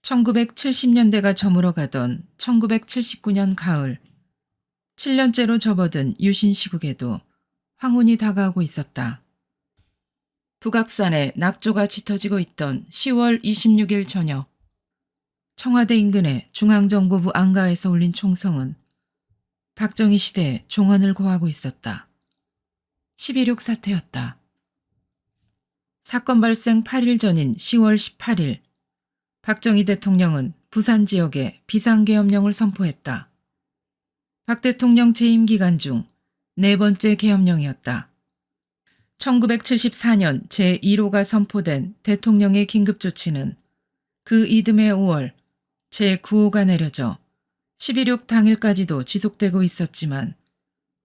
1970년대가 저물어가던 1979년 가을, 7년째로 접어든 유신 시국에도 황혼이 다가오고 있었다. 북악산에 낙조가 짙어지고 있던 10월 26일 저녁, 청와대 인근의 중앙정보부 안가에서 울린 총성은 박정희 시대의 종언을 고하고 있었다. 11.6 사태였다. 사건 발생 8일 전인 10월 18일, 박정희 대통령은 부산 지역에 비상계엄령을 선포했다. 박 대통령 재임 기간 중 네 번째 계엄령이었다. 1974년 제1호가 선포된 대통령의 긴급조치는 그 이듬해 5월 제9호가 내려져 11.6 당일까지도 지속되고 있었지만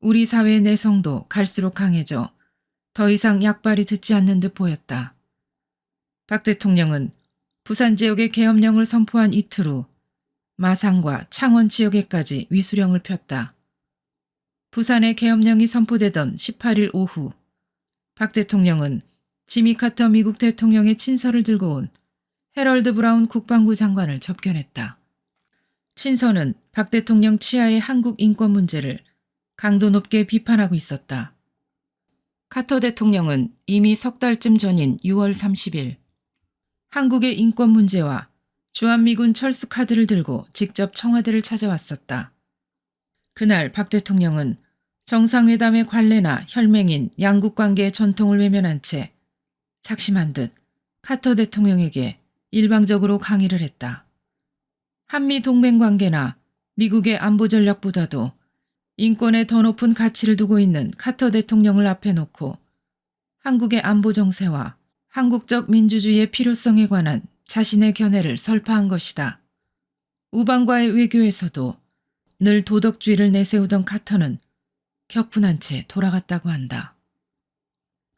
우리 사회의 내성도 갈수록 강해져 더 이상 약발이 듣지 않는 듯 보였다. 박 대통령은 부산 지역의 계엄령을 선포한 이틀 후 마산과 창원 지역에까지 위수령을 폈다. 부산의 계엄령이 선포되던 18일 오후, 박 대통령은 지미 카터 미국 대통령의 친서를 들고 온 해럴드 브라운 국방부 장관을 접견했다. 친서는 박 대통령 치하의 한국 인권 문제를 강도 높게 비판하고 있었다. 카터 대통령은 이미 석 달쯤 전인 6월 30일 한국의 인권 문제와 주한미군 철수 카드를 들고 직접 청와대를 찾아왔었다. 그날 박 대통령은 정상회담의 관례나 혈맹인 양국 관계의 전통을 외면한 채 작심한 듯 카터 대통령에게 일방적으로 강의를 했다. 한미 동맹 관계나 미국의 안보 전략보다도 인권에 더 높은 가치를 두고 있는 카터 대통령을 앞에 놓고 한국의 안보 정세와 한국적 민주주의의 필요성에 관한 자신의 견해를 설파한 것이다. 우방과의 외교에서도 늘 도덕주의를 내세우던 카터는 격분한 채 돌아갔다고 한다.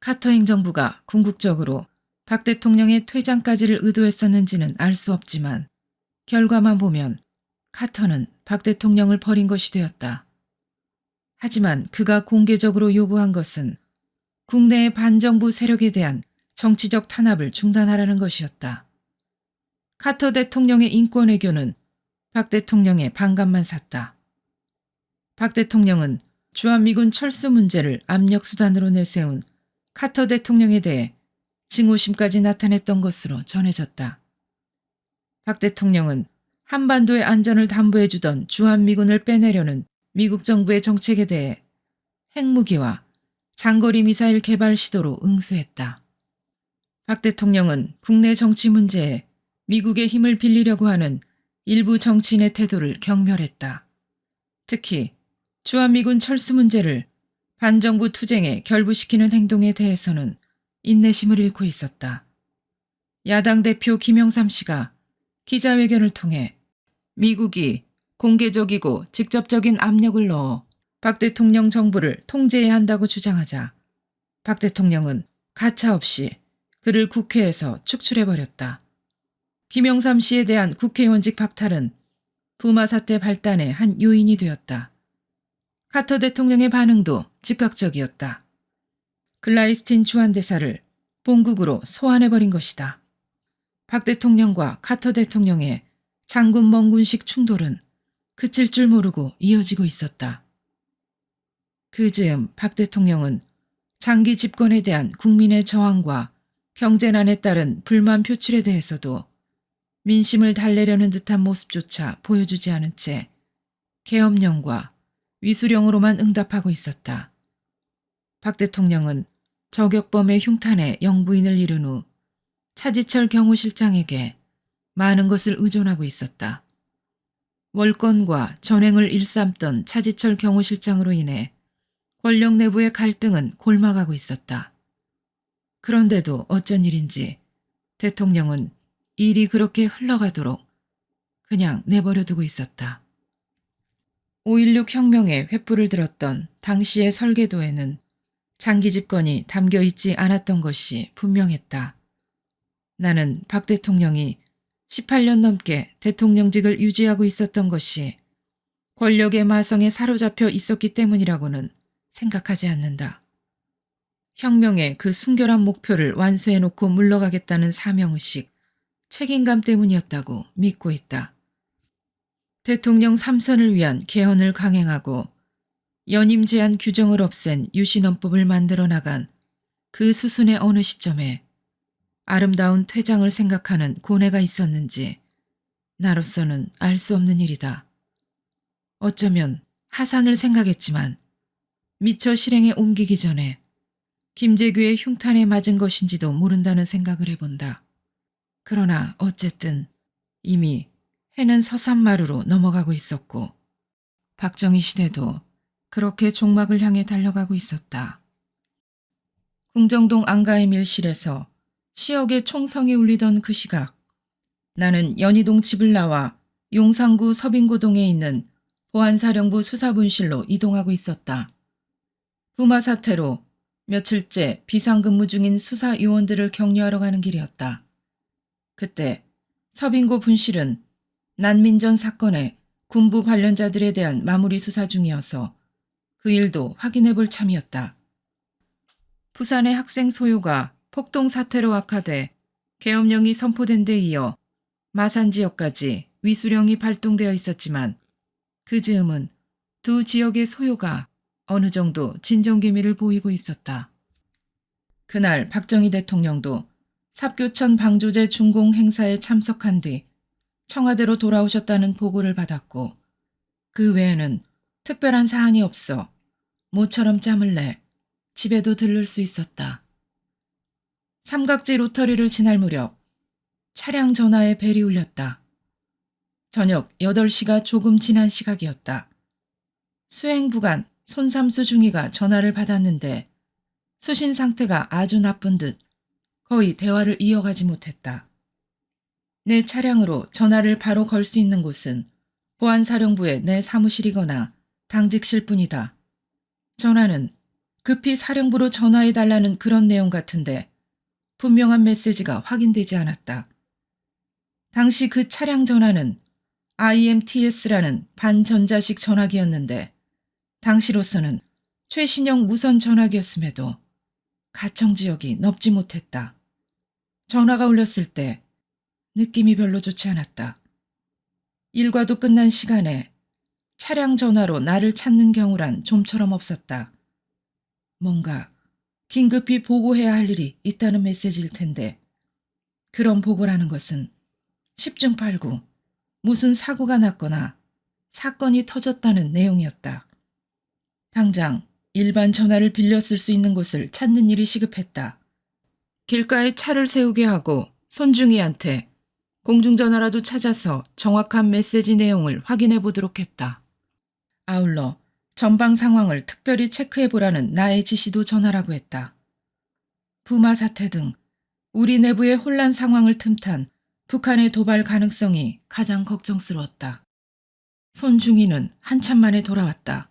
카터 행정부가 궁극적으로 박 대통령의 퇴장까지를 의도했었는지는 알 수 없지만 결과만 보면 카터는 박 대통령을 버린 것이 되었다. 하지만 그가 공개적으로 요구한 것은 국내의 반정부 세력에 대한 정치적 탄압을 중단하라는 것이었다. 카터 대통령의 인권 외교는 박 대통령의 반감만 샀다. 박 대통령은 주한미군 철수 문제를 압력수단으로 내세운 카터 대통령에 대해 증오심까지 나타냈던 것으로 전해졌다. 박 대통령은 한반도의 안전을 담보해주던 주한미군을 빼내려는 미국 정부의 정책에 대해 핵무기와 장거리 미사일 개발 시도로 응수했다. 박 대통령은 국내 정치 문제에 미국의 힘을 빌리려고 하는 일부 정치인의 태도를 경멸했다. 특히 주한미군 철수 문제를 반정부 투쟁에 결부시키는 행동에 대해서는 인내심을 잃고 있었다. 야당 대표 김영삼 씨가 기자회견을 통해 미국이 공개적이고 직접적인 압력을 넣어 박 대통령 정부를 통제해야 한다고 주장하자 박 대통령은 가차없이 그를 국회에서 축출해버렸다. 김영삼 씨에 대한 국회의원직 박탈은 부마 사태 발단의 한 요인이 되었다. 카터 대통령의 반응도 즉각적이었다. 글라이스틴 주한대사를 본국으로 소환해버린 것이다. 박 대통령과 카터 대통령의 장군 멍군식 충돌은 그칠 줄 모르고 이어지고 있었다. 그 즈음 박 대통령은 장기 집권에 대한 국민의 저항과 경제난에 따른 불만 표출에 대해서도 민심을 달래려는 듯한 모습조차 보여주지 않은 채 계엄령과 위수령으로만 응답하고 있었다. 박 대통령은 저격범의 흉탄에 영부인을 이룬 후 차지철 경호실장에게 많은 것을 의존하고 있었다. 월권과 전횡을 일삼던 차지철 경호실장으로 인해 권력 내부의 갈등은 골마가고 있었다. 그런데도 어쩐 일인지 대통령은 일이 그렇게 흘러가도록 그냥 내버려두고 있었다. 5.16 혁명에 횃불을 들었던 당시의 설계도에는 장기 집권이 담겨 있지 않았던 것이 분명했다. 나는 박 대통령이 18년 넘게 대통령직을 유지하고 있었던 것이 권력의 마성에 사로잡혀 있었기 때문이라고는 생각하지 않는다. 혁명의 그 순결한 목표를 완수해놓고 물러가겠다는 사명의식, 책임감 때문이었다고 믿고 있다. 대통령 3선을 위한 개헌을 강행하고 연임 제한 규정을 없앤 유신헌법을 만들어 나간 그 수순의 어느 시점에 아름다운 퇴장을 생각하는 고뇌가 있었는지 나로서는 알 수 없는 일이다. 어쩌면 하산을 생각했지만 미처 실행에 옮기기 전에 김재규의 흉탄에 맞은 것인지도 모른다는 생각을 해본다. 그러나 어쨌든 이미 해는 서산마루로 넘어가고 있었고 박정희 시대도 그렇게 종막을 향해 달려가고 있었다. 궁정동 안가의 밀실에서 시역의 총성이 울리던 그 시각, 나는 연희동 집을 나와 용산구 서빙고동에 있는 보안사령부 수사분실로 이동하고 있었다. 부마 사태로 며칠째 비상근무 중인 수사요원들을 격려하러 가는 길이었다. 그때 서빙고 분실은 난민전 사건의 군부 관련자들에 대한 마무리 수사 중이어서 그 일도 확인해 볼 참이었다. 부산의 학생 소요가 폭동 사태로 악화돼 계엄령이 선포된 데 이어 마산 지역까지 위수령이 발동되어 있었지만 그 즈음은 두 지역의 소요가 어느 정도 진정기미를 보이고 있었다. 그날 박정희 대통령도 삽교천 방조제 준공 행사에 참석한 뒤 청와대로 돌아오셨다는 보고를 받았고 그 외에는 특별한 사안이 없어 모처럼 짬을 내 집에도 들를 수 있었다. 삼각지 로터리를 지날 무렵 차량 전화에 벨이 울렸다. 저녁 8시가 조금 지난 시각이었다. 수행부관 손삼수 중위가 전화를 받았는데 수신 상태가 아주 나쁜 듯 거의 대화를 이어가지 못했다. 내 차량으로 전화를 바로 걸 수 있는 곳은 보안사령부의 내 사무실이거나 당직실 뿐이다. 전화는 급히 사령부로 전화해달라는 그런 내용 같은데 분명한 메시지가 확인되지 않았다. 당시 그 차량 전화는 IMTS라는 반전자식 전화기였는데 당시로서는 최신형 무선 전화기였음에도 가청지역이 넓지 못했다. 전화가 울렸을 때 느낌이 별로 좋지 않았다. 일과도 끝난 시간에 차량 전화로 나를 찾는 경우란 좀처럼 없었다. 뭔가 긴급히 보고해야 할 일이 있다는 메시지일 텐데 그런 보고라는 것은 10중 8구 무슨 사고가 났거나 사건이 터졌다는 내용이었다. 당장 일반 전화를 빌려 쓸 수 있는 곳을 찾는 일이 시급했다. 길가에 차를 세우게 하고 손중이한테 공중전화라도 찾아서 정확한 메시지 내용을 확인해 보도록 했다. 아울러 전방 상황을 특별히 체크해 보라는 나의 지시도 전하라고 했다. 부마 사태 등 우리 내부의 혼란 상황을 틈탄 북한의 도발 가능성이 가장 걱정스러웠다. 손중이는 한참 만에 돌아왔다.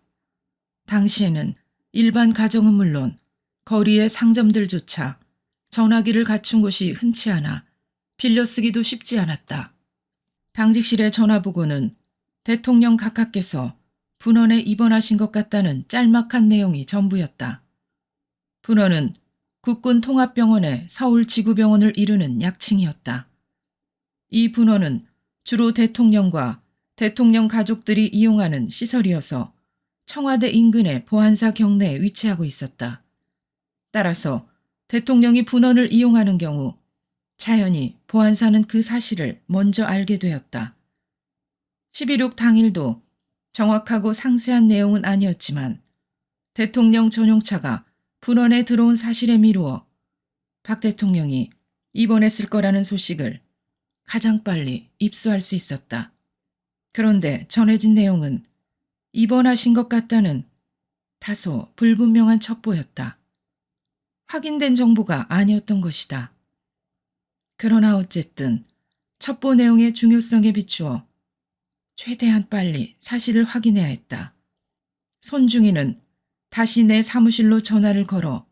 당시에는 일반 가정은 물론 거리의 상점들조차 전화기를 갖춘 곳이 흔치 않아 빌려 쓰기도 쉽지 않았다. 당직실의 전화보고는 대통령 각하께서 분원에 입원하신 것 같다는 짤막한 내용이 전부였다. 분원은 국군 통합병원의 서울지구병원을 이루는 약칭이었다. 이 분원은 주로 대통령과 대통령 가족들이 이용하는 시설이어서 청와대 인근의 보안사 경내에 위치하고 있었다. 따라서 대통령이 분원을 이용하는 경우 자연히 보안사는 그 사실을 먼저 알게 되었다. 11.6 당일도 정확하고 상세한 내용은 아니었지만 대통령 전용차가 분원에 들어온 사실에 미루어 박 대통령이 입원했을 거라는 소식을 가장 빨리 입수할 수 있었다. 그런데 전해진 내용은 입원하신 것 같다는 다소 불분명한 첩보였다. 확인된 정보가 아니었던 것이다. 그러나 어쨌든 첩보 내용의 중요성에 비추어 최대한 빨리 사실을 확인해야 했다. 손중이는 다시 내 사무실로 전화를 걸어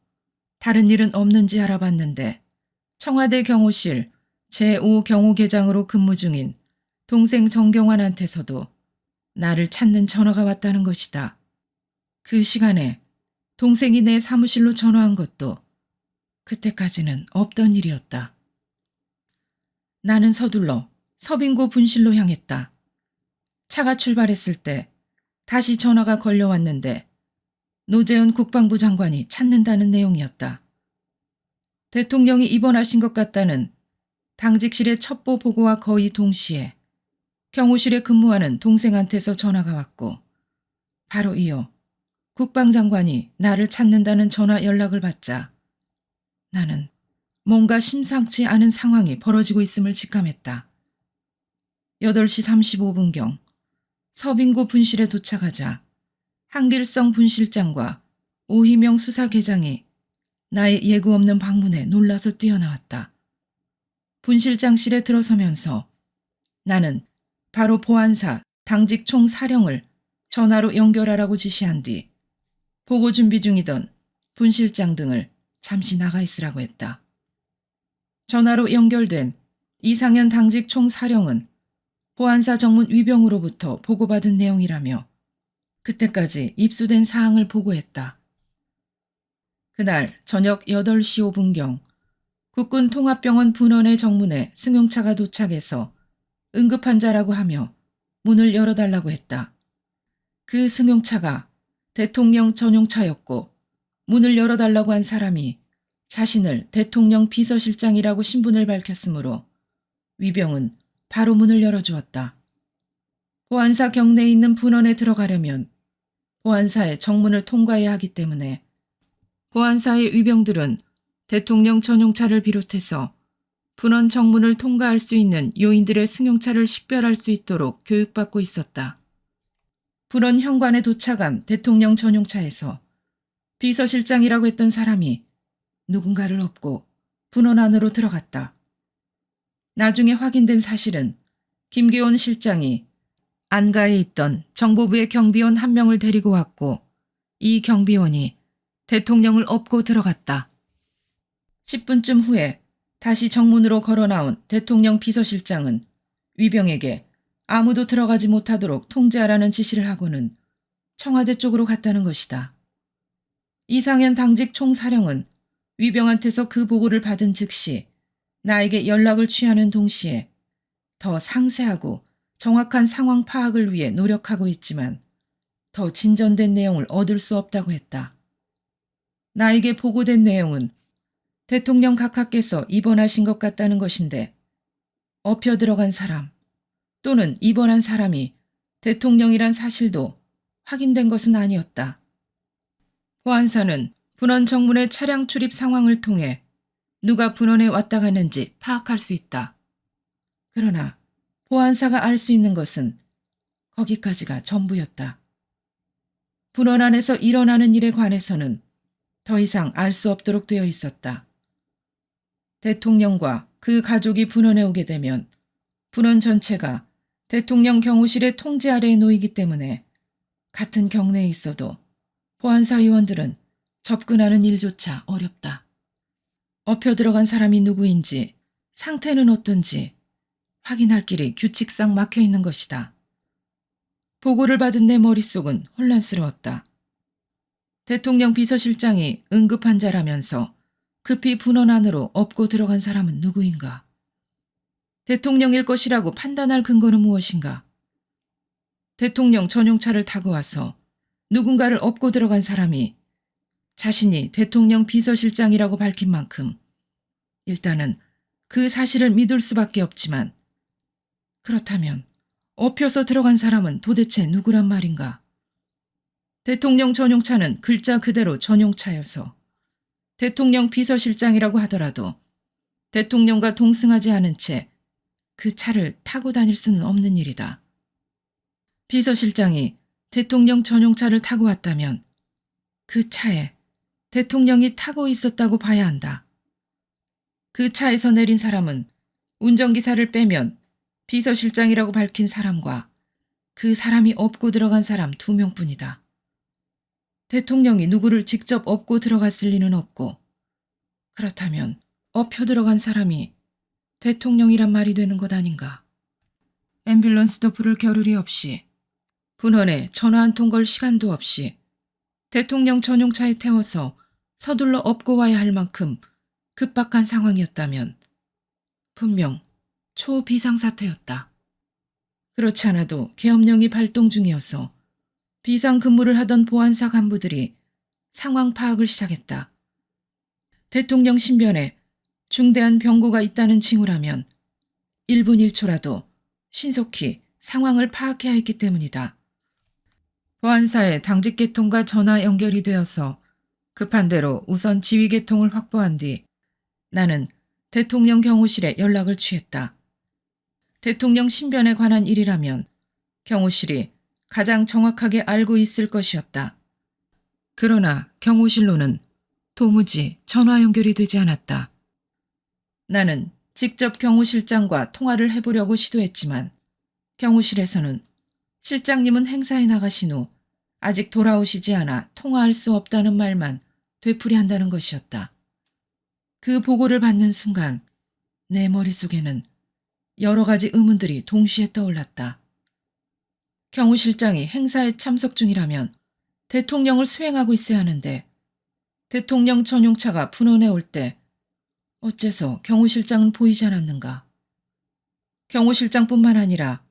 다른 일은 없는지 알아봤는데 청와대 경호실 제5경호계장으로 근무 중인 동생 정경환한테서도 나를 찾는 전화가 왔다는 것이다. 그 시간에 동생이 내 사무실로 전화한 것도 그때까지는 없던 일이었다. 나는 서둘러 서빙고 분실로 향했다. 차가 출발했을 때 다시 전화가 걸려왔는데 노재현 국방부 장관이 찾는다는 내용이었다. 대통령이 입원하신 것 같다는 당직실의 첩보 보고와 거의 동시에 경호실에 근무하는 동생한테서 전화가 왔고 바로 이어 국방장관이 나를 찾는다는 전화 연락을 받자 나는 뭔가 심상치 않은 상황이 벌어지고 있음을 직감했다. 8시 35분경 서빙고 분실에 도착하자 한길성 분실장과 오희명 수사계장이 나의 예고 없는 방문에 놀라서 뛰어나왔다. 분실장실에 들어서면서 나는 바로 보안사 당직 총사령을 전화로 연결하라고 지시한 뒤 보고 준비 중이던 분실장 등을 잠시 나가 있으라고 했다. 전화로 연결된 이상현 당직 총사령은 보안사 정문 위병으로부터 보고받은 내용이라며 그때까지 입수된 사항을 보고했다. 그날 저녁 8시 5분경 국군 통합병원 분원의 정문에 승용차가 도착해서 응급환자라고 하며 문을 열어달라고 했다. 그 승용차가 대통령 전용차였고 문을 열어달라고 한 사람이 자신을 대통령 비서실장이라고 신분을 밝혔으므로 위병은 바로 문을 열어주었다. 보안사 경내에 있는 분원에 들어가려면 보안사의 정문을 통과해야 하기 때문에 보안사의 위병들은 대통령 전용차를 비롯해서 분원 정문을 통과할 수 있는 요인들의 승용차를 식별할 수 있도록 교육받고 있었다. 분원 현관에 도착한 대통령 전용차에서 비서실장이라고 했던 사람이 누군가를 업고 분원 안으로 들어갔다. 나중에 확인된 사실은 김계온 실장이 안가에 있던 정보부의 경비원 한 명을 데리고 왔고 이 경비원이 대통령을 업고 들어갔다. 10분쯤 후에 다시 정문으로 걸어 나온 대통령 비서실장은 위병에게 아무도 들어가지 못하도록 통제하라는 지시를 하고는 청와대 쪽으로 갔다는 것이다. 이상현 당직 총사령은 위병한테서 그 보고를 받은 즉시 나에게 연락을 취하는 동시에 더 상세하고 정확한 상황 파악을 위해 노력하고 있지만 더 진전된 내용을 얻을 수 없다고 했다. 나에게 보고된 내용은 대통령 각하께서 입원하신 것 같다는 것인데 엎혀 들어간 사람 또는 입원한 사람이 대통령이란 사실도 확인된 것은 아니었다. 보안사는 분원 정문의 차량 출입 상황을 통해 누가 분원에 왔다 갔는지 파악할 수 있다. 그러나 보안사가 알 수 있는 것은 거기까지가 전부였다. 분원 안에서 일어나는 일에 관해서는 더 이상 알 수 없도록 되어 있었다. 대통령과 그 가족이 분원에 오게 되면 분원 전체가 대통령 경호실의 통제 아래에 놓이기 때문에 같은 경내에 있어도 보안사 요원들은 접근하는 일조차 어렵다. 엎혀 들어간 사람이 누구인지 상태는 어떤지 확인할 길이 규칙상 막혀 있는 것이다. 보고를 받은 내 머릿속은 혼란스러웠다. 대통령 비서실장이 응급환자라면서 급히 분원 안으로 업고 들어간 사람은 누구인가? 대통령일 것이라고 판단할 근거는 무엇인가? 대통령 전용차를 타고 와서 누군가를 업고 들어간 사람이 자신이 대통령 비서실장이라고 밝힌 만큼 일단은 그 사실을 믿을 수밖에 없지만 그렇다면 엎혀서 들어간 사람은 도대체 누구란 말인가? 대통령 전용차는 글자 그대로 전용차여서 대통령 비서실장이라고 하더라도 대통령과 동승하지 않은 채 그 차를 타고 다닐 수는 없는 일이다. 비서실장이 대통령 전용차를 타고 왔다면 그 차에 대통령이 타고 있었다고 봐야 한다. 그 차에서 내린 사람은 운전기사를 빼면 비서실장이라고 밝힌 사람과 그 사람이 업고 들어간 사람 2명뿐이다. 대통령이 누구를 직접 업고 들어갔을 리는 없고 그렇다면 엎혀 들어간 사람이 대통령이란 말이 되는 것 아닌가. 앰뷸런스도 부를 겨를이 없이 분원에 전화 한 통 걸 시간도 없이 대통령 전용차에 태워서 서둘러 업고 와야 할 만큼 급박한 상황이었다면 분명 초비상사태였다. 그렇지 않아도 계엄령이 발동 중이어서 비상근무를 하던 보안사 간부들이 상황 파악을 시작했다. 대통령 신변에 중대한 병고가 있다는 징후라면 1분 1초라도 신속히 상황을 파악해야 했기 때문이다. 보안사에 당직 계통과 전화 연결이 되어서 급한 대로 우선 지휘 계통을 확보한 뒤 나는 대통령 경호실에 연락을 취했다. 대통령 신변에 관한 일이라면 경호실이 가장 정확하게 알고 있을 것이었다. 그러나 경호실로는 도무지 전화 연결이 되지 않았다. 나는 직접 경호실장과 통화를 해보려고 시도했지만 경호실에서는 실장님은 행사에 나가신 후 아직 돌아오시지 않아 통화할 수 없다는 말만 되풀이한다는 것이었다. 그 보고를 받는 순간 내 머릿속에는 여러 가지 의문들이 동시에 떠올랐다. 경호실장이 행사에 참석 중이라면 대통령을 수행하고 있어야 하는데 대통령 전용차가 분원해 올 때 어째서 경호실장은 보이지 않았는가? 경호실장뿐만 아니라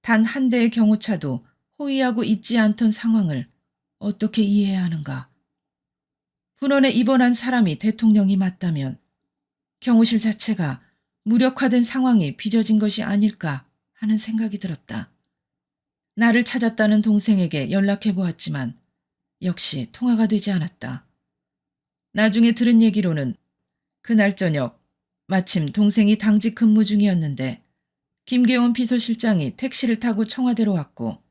단 한 대의 경호차도 호위하고 있지 않던 상황을 어떻게 이해해야 하는가? 분원에 입원한 사람이 대통령이 맞다면 경호실 자체가 무력화된 상황이 빚어진 것이 아닐까 하는 생각이 들었다. 나를 찾았다는 동생에게 연락해 보았지만 역시 통화가 되지 않았다. 나중에 들은 얘기로는 그날 저녁 마침 동생이 당직 근무 중이었는데 김계원 비서실장이 택시를 타고 청와대로 왔고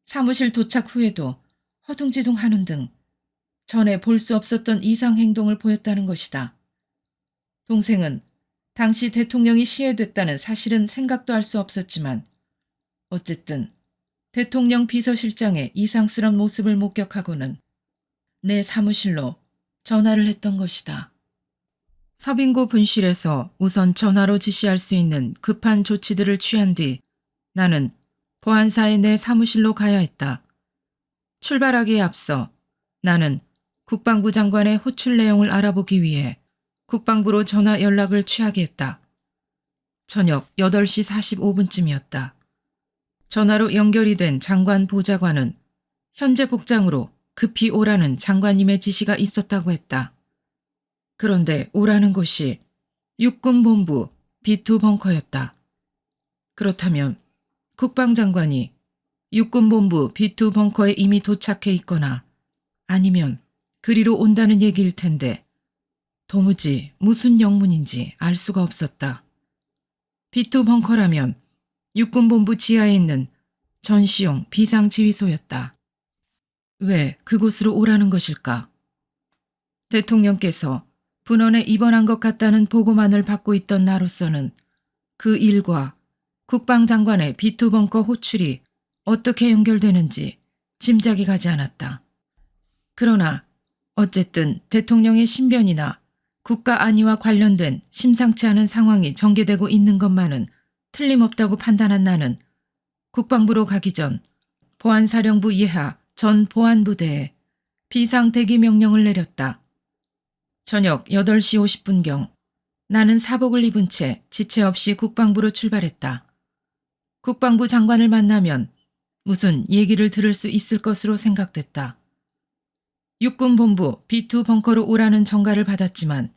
사무실 도착 후에도 허둥지둥하는 등 전에 볼 수 없었던 이상 행동을 보였다는 것이다. 동생은 당시 대통령이 시해됐다는 사실은 생각도 할 수 없었지만 어쨌든 대통령 비서실장의 이상스런 모습을 목격하고는 내 사무실로 전화를 했던 것이다. 서빙고 분실에서 우선 전화로 지시할 수 있는 급한 조치들을 취한 뒤 나는 보안사의 내 사무실로 가야 했다. 출발하기에 앞서 나는 국방부 장관의 호출 내용을 알아보기 위해 국방부로 전화 연락을 취하게 했다. 저녁 8시 45분쯤이었다. 전화로 연결이 된 장관 보좌관은 현재 복장으로 급히 오라는 장관님의 지시가 있었다고 했다. 그런데 오라는 곳이 육군본부 B2 벙커였다. 그렇다면 국방장관이 육군본부 B2 벙커에 이미 도착해 있거나 아니면 그리로 온다는 얘기일 텐데 도무지 무슨 영문인지 알 수가 없었다. B2 벙커라면 육군본부 지하에 있는 전시용 비상지휘소였다. 왜 그곳으로 오라는 것일까? 대통령께서 분원에 입원한 것 같다는 보고만을 받고 있던 나로서는 그 일과 국방장관의 B2 벙커 호출이 어떻게 연결되는지 짐작이 가지 않았다. 그러나 어쨌든 대통령의 신변이나 국가 안위와 관련된 심상치 않은 상황이 전개되고 있는 것만은 틀림없다고 판단한 나는 국방부로 가기 전 보안사령부 이하 전 보안부대에 비상대기 명령을 내렸다. 저녁 8시 50분경 나는 사복을 입은 채 지체 없이 국방부로 출발했다. 국방부 장관을 만나면 무슨 얘기를 들을 수 있을 것으로 생각됐다. 육군본부 B2 벙커로 오라는 전가를 받았지만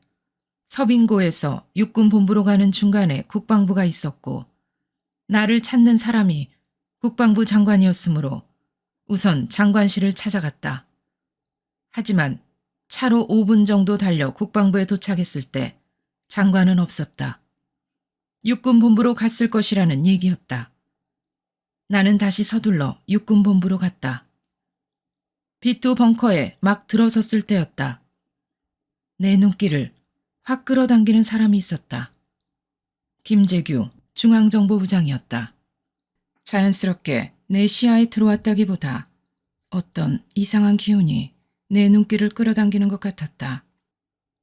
서빙고에서 육군본부로 가는 중간에 국방부가 있었고 나를 찾는 사람이 국방부 장관이었으므로 우선 장관실을 찾아갔다. 하지만 차로 5분 정도 달려 국방부에 도착했을 때 장관은 없었다. 육군본부로 갔을 것이라는 얘기였다. 나는 다시 서둘러 육군본부로 갔다. B2 벙커에 막 들어섰을 때였다. 내 눈길을 확 끌어당기는 사람이 있었다. 김재규 중앙정보부장이었다. 자연스럽게 내 시야에 들어왔다기보다 어떤 이상한 기운이 내 눈길을 끌어당기는 것 같았다.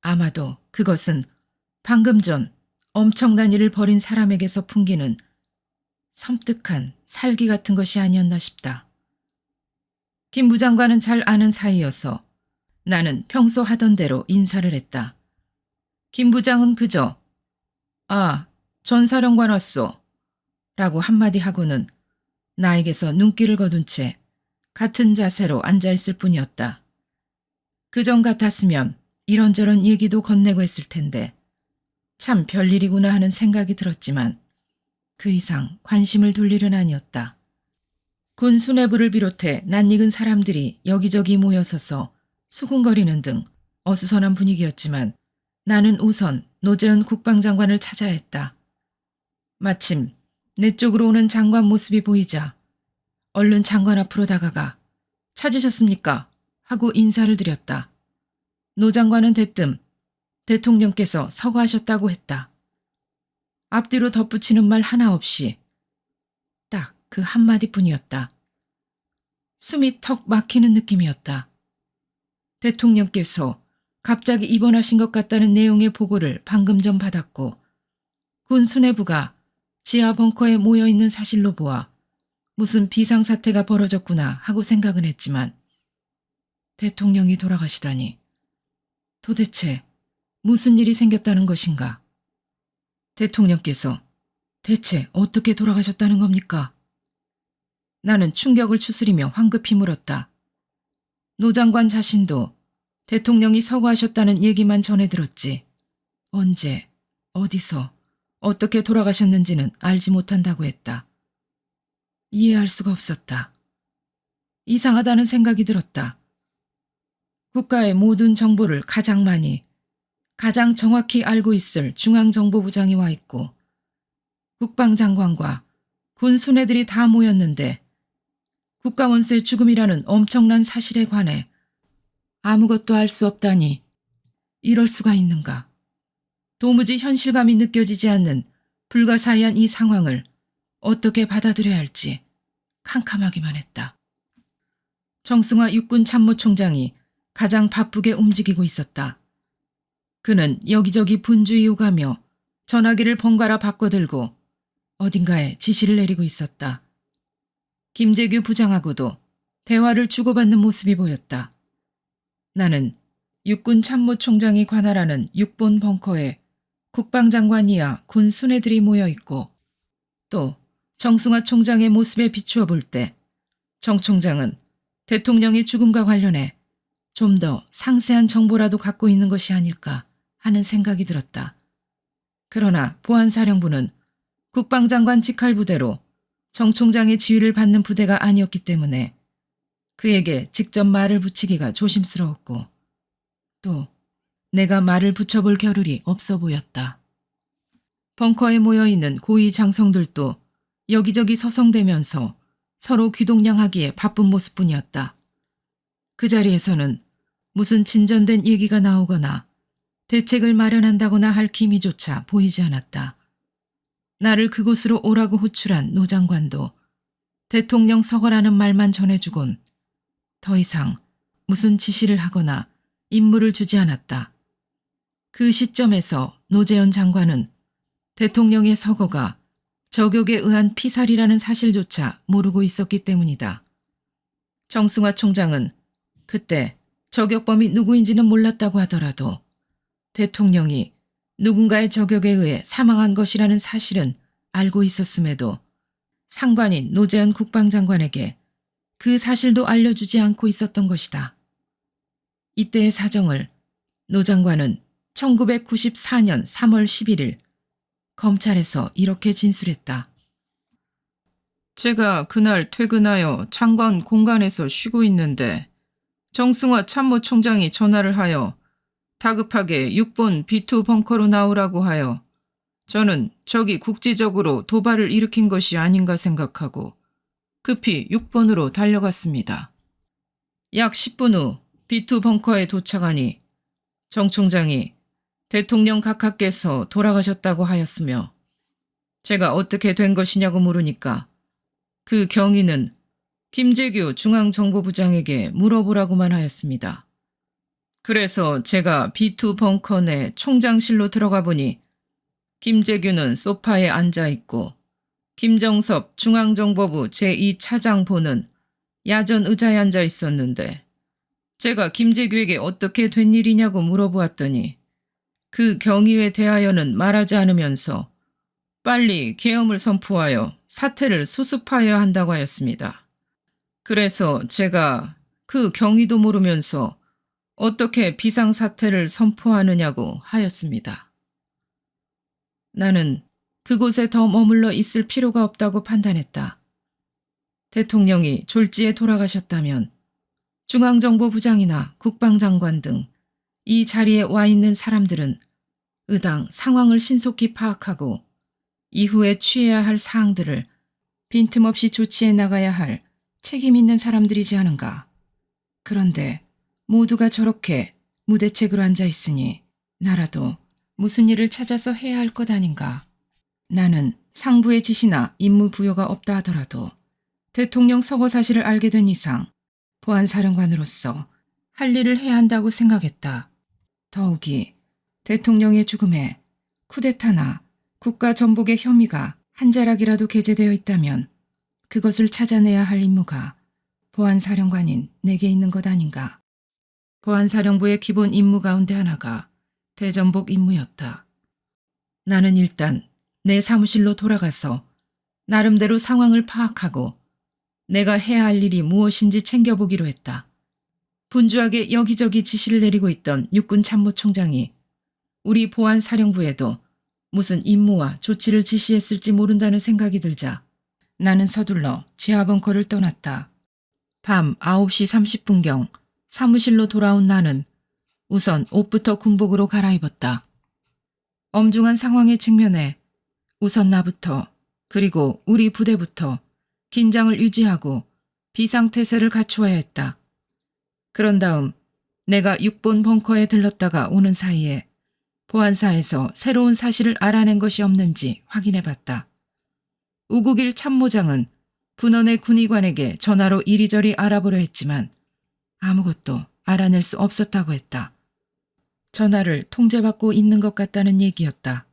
아마도 그것은 방금 전 엄청난 일을 벌인 사람에게서 풍기는 섬뜩한 살기 같은 것이 아니었나 싶다. 김 부장과는 잘 아는 사이여서 나는 평소 하던 대로 인사를 했다. 김 부장은 그저 "아, 전사령관 왔소. 라고 한마디 하고는 나에게서 눈길을 거둔 채 같은 자세로 앉아있을 뿐이었다. 그전 같았으면 이런저런 얘기도 건네고 했을 텐데 참 별일이구나 하는 생각이 들었지만 그 이상 관심을 둘 일은 아니었다. 군 수뇌부를 비롯해 낯익은 사람들이 여기저기 모여서서 수군거리는 등 어수선한 분위기였지만 나는 우선 노재현 국방장관을 찾아야 했다. 마침 내 쪽으로 오는 장관 모습이 보이자 얼른 장관 앞으로 다가가 찾으셨습니까? 하고 인사를 드렸다. 노 장관은 대뜸 대통령께서 서거하셨다고 했다. 앞뒤로 덧붙이는 말 하나 없이 딱 그 한마디뿐이었다. 숨이 턱 막히는 느낌이었다. 대통령께서 갑자기 입원하신 것 같다는 내용의 보고를 방금 전 받았고 군 수뇌부가 지하 벙커에 모여있는 사실로 보아 무슨 비상사태가 벌어졌구나 하고 생각은 했지만 대통령이 돌아가시다니 도대체 무슨 일이 생겼다는 것인가? 대통령께서 대체 어떻게 돌아가셨다는 겁니까? 나는 충격을 추스리며 황급히 물었다. 노 장관 자신도 대통령이 서거하셨다는 얘기만 전해 들었지. 언제, 어디서, 어떻게 돌아가셨는지는 알지 못한다고 했다. 이해할 수가 없었다. 이상하다는 생각이 들었다. 국가의 모든 정보를 가장 많이, 가장 정확히 알고 있을 중앙정보부장이 와 있고 국방장관과 군 수뇌들이 다 모였는데 국가원수의 죽음이라는 엄청난 사실에 관해 아무것도 알 수 없다니 이럴 수가 있는가. 도무지 현실감이 느껴지지 않는 불가사의한 이 상황을 어떻게 받아들여야 할지 캄캄하기만 했다. 정승화 육군 참모총장이 가장 바쁘게 움직이고 있었다. 그는 여기저기 분주히 오가며 전화기를 번갈아 바꿔들고 어딘가에 지시를 내리고 있었다. 김재규 부장하고도 대화를 주고받는 모습이 보였다. 나는 육군 참모총장이 관할하는 육본 벙커에 국방장관이야 군 수뇌들이 모여있고 또 정승화 총장의 모습에 비추어 볼 때 정 총장은 대통령의 죽음과 관련해 좀 더 상세한 정보라도 갖고 있는 것이 아닐까 하는 생각이 들었다. 그러나 보안사령부는 국방장관 직할부대로 정 총장의 지휘를 받는 부대가 아니었기 때문에 그에게 직접 말을 붙이기가 조심스러웠고 또 내가 말을 붙여볼 겨를이 없어 보였다. 벙커에 모여있는 고위 장성들도 여기저기 서성대면서 서로 귀동냥하기에 바쁜 모습뿐이었다. 그 자리에서는 무슨 진전된 얘기가 나오거나 대책을 마련한다거나 할 기미조차 보이지 않았다. 나를 그곳으로 오라고 호출한 노 장관도 대통령 서거라는 말만 전해주곤 더 이상 무슨 지시를 하거나 임무를 주지 않았다. 그 시점에서 노재현 장관은 대통령의 서거가 저격에 의한 피살이라는 사실조차 모르고 있었기 때문이다. 정승화 총장은 그때 저격범이 누구인지는 몰랐다고 하더라도 대통령이 누군가의 저격에 의해 사망한 것이라는 사실은 알고 있었음에도 상관인 노재현 국방장관에게 그 사실도 알려주지 않고 있었던 것이다. 이때의 사정을 노 장관은 1994년 3월 11일 검찰에서 이렇게 진술했다. 제가 그날 퇴근하여 장관 공간에서 쉬고 있는데 정승화 참모총장이 전화를 하여 다급하게 6번 B2 벙커로 나오라고 하여 저는 적이 국지적으로 도발을 일으킨 것이 아닌가 생각하고 급히 6번으로 달려갔습니다. 약 10분 후 B2 벙커에 도착하니 정 총장이 대통령 각하께서 돌아가셨다고 하였으며 제가 어떻게 된 것이냐고 물으니까 그 경위는 김재규 중앙정보부장에게 물어보라고만 하였습니다. 그래서 제가 B2 벙커 내 총장실로 들어가 보니 김재규는 소파에 앉아있고 김정섭 중앙정보부 제2차장 보는 야전 의자에 앉아 있었는데 제가 김재규에게 어떻게 된 일이냐고 물어보았더니 그 경위에 대하여는 말하지 않으면서 빨리 계엄을 선포하여 사태를 수습하여야 한다고 하였습니다. 그래서 제가 그 경위도 모르면서 어떻게 비상사태를 선포하느냐고 하였습니다. 나는 그곳에 더 머물러 있을 필요가 없다고 판단했다. 대통령이 졸지에 돌아가셨다면 중앙정보부장이나 국방장관 등 이 자리에 와 있는 사람들은 의당 상황을 신속히 파악하고 이후에 취해야 할 사항들을 빈틈없이 조치해 나가야 할 책임 있는 사람들이지 않은가. 그런데 모두가 저렇게 무대책으로 앉아 있으니 나라도 무슨 일을 찾아서 해야 할 것 아닌가. 나는 상부의 지시나 임무 부여가 없다 하더라도 대통령 서거 사실을 알게 된 이상 보안사령관으로서 할 일을 해야 한다고 생각했다. 더욱이 대통령의 죽음에 쿠데타나 국가 전복의 혐의가 한 자락이라도 게재되어 있다면 그것을 찾아내야 할 임무가 보안사령관인 내게 있는 것 아닌가. 보안사령부의 기본 임무 가운데 하나가 대전복 임무였다. 나는 일단 내 사무실로 돌아가서 나름대로 상황을 파악하고 내가 해야 할 일이 무엇인지 챙겨보기로 했다. 분주하게 여기저기 지시를 내리고 있던 육군 참모총장이 우리 보안사령부에도 무슨 임무와 조치를 지시했을지 모른다는 생각이 들자 나는 서둘러 지하벙커를 떠났다. 밤 9시 30분경 사무실로 돌아온 나는 우선 옷부터 군복으로 갈아입었다. 엄중한 상황에 직면해 우선 나부터 그리고 우리 부대부터 긴장을 유지하고 비상태세를 갖추어야 했다. 그런 다음 내가 6번 벙커에 들렀다가 오는 사이에 보안사에서 새로운 사실을 알아낸 것이 없는지 확인해봤다. 우국일 참모장은 분원의 군의관에게 전화로 이리저리 알아보려 했지만 아무것도 알아낼 수 없었다고 했다. 전화를 통제받고 있는 것 같다는 얘기였다.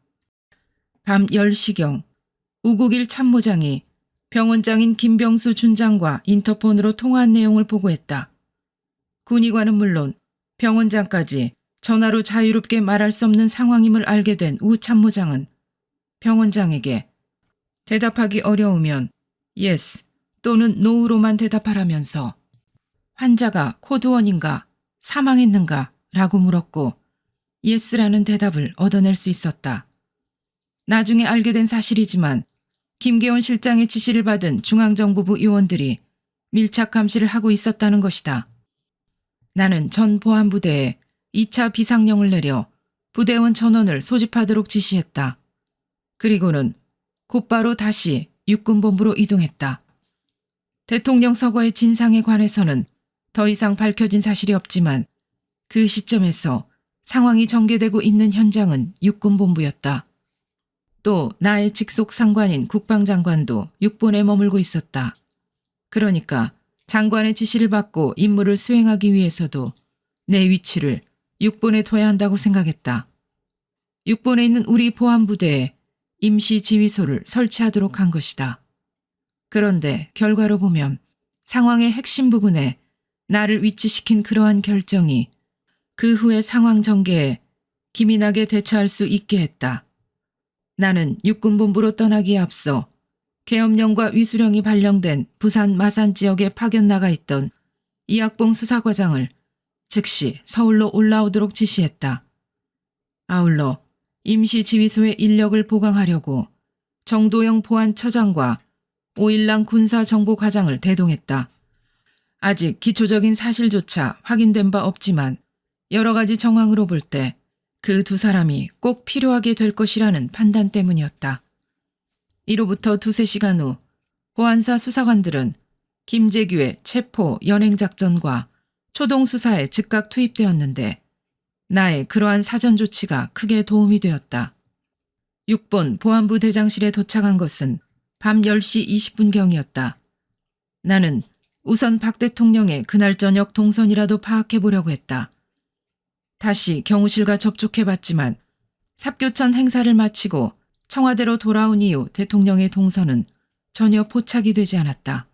밤 10시경 우국일 참모장이 병원장인 김병수 준장과 인터폰으로 통화한 내용을 보고했다. 군의관은 물론 병원장까지 전화로 자유롭게 말할 수 없는 상황임을 알게 된 우 참모장은 병원장에게 대답하기 어려우면 yes 또는 no로만 대답하라면서 환자가 코드원인가 사망했는가 라고 물었고 yes라는 대답을 얻어낼 수 있었다. 나중에 알게 된 사실이지만 김계원 실장의 지시를 받은 중앙정보부 요원들이 밀착 감시를 하고 있었다는 것이다. 나는 전 보안부대에 2차 비상령을 내려 부대원 전원을 소집하도록 지시했다. 그리고는 곧바로 다시 육군본부로 이동했다. 대통령 서거의 진상에 관해서는 더 이상 밝혀진 사실이 없지만 그 시점에서 상황이 전개되고 있는 현장은 육군본부였다. 또 나의 직속 상관인 국방장관도 육본에 머물고 있었다. 그러니까 장관의 지시를 받고 임무를 수행하기 위해서도 내 위치를 육본에 둬야 한다고 생각했다. 육본에 있는 우리 보안부대에 임시 지휘소를 설치하도록 한 것이다. 그런데 결과로 보면 상황의 핵심 부분에 나를 위치시킨 그러한 결정이 그 후의 상황 전개에 기민하게 대처할 수 있게 했다. 나는 육군본부로 떠나기에 앞서 계엄령과 위수령이 발령된 부산 마산 지역에 파견 나가 있던 이학봉 수사과장을 즉시 서울로 올라오도록 지시했다. 아울러 임시지휘소의 인력을 보강하려고 정도영 보안처장과 오일랑 군사정보과장을 대동했다. 아직 기초적인 사실조차 확인된 바 없지만 여러 가지 정황으로 볼 때 그 두 사람이 꼭 필요하게 될 것이라는 판단 때문이었다. 이로부터 2~3시간 후 보안사 수사관들은 김재규의 체포 연행작전과 초동수사에 즉각 투입되었는데 나의 그러한 사전 조치가 크게 도움이 되었다. 6본 보안부 대장실에 도착한 것은 밤 10시 20분경이었다. 나는 우선 박 대통령의 그날 저녁 동선이라도 파악해보려고 했다. 다시 경호실과 접촉해봤지만 삽교천 행사를 마치고 청와대로 돌아온 이후 대통령의 동선은 전혀 포착이 되지 않았다.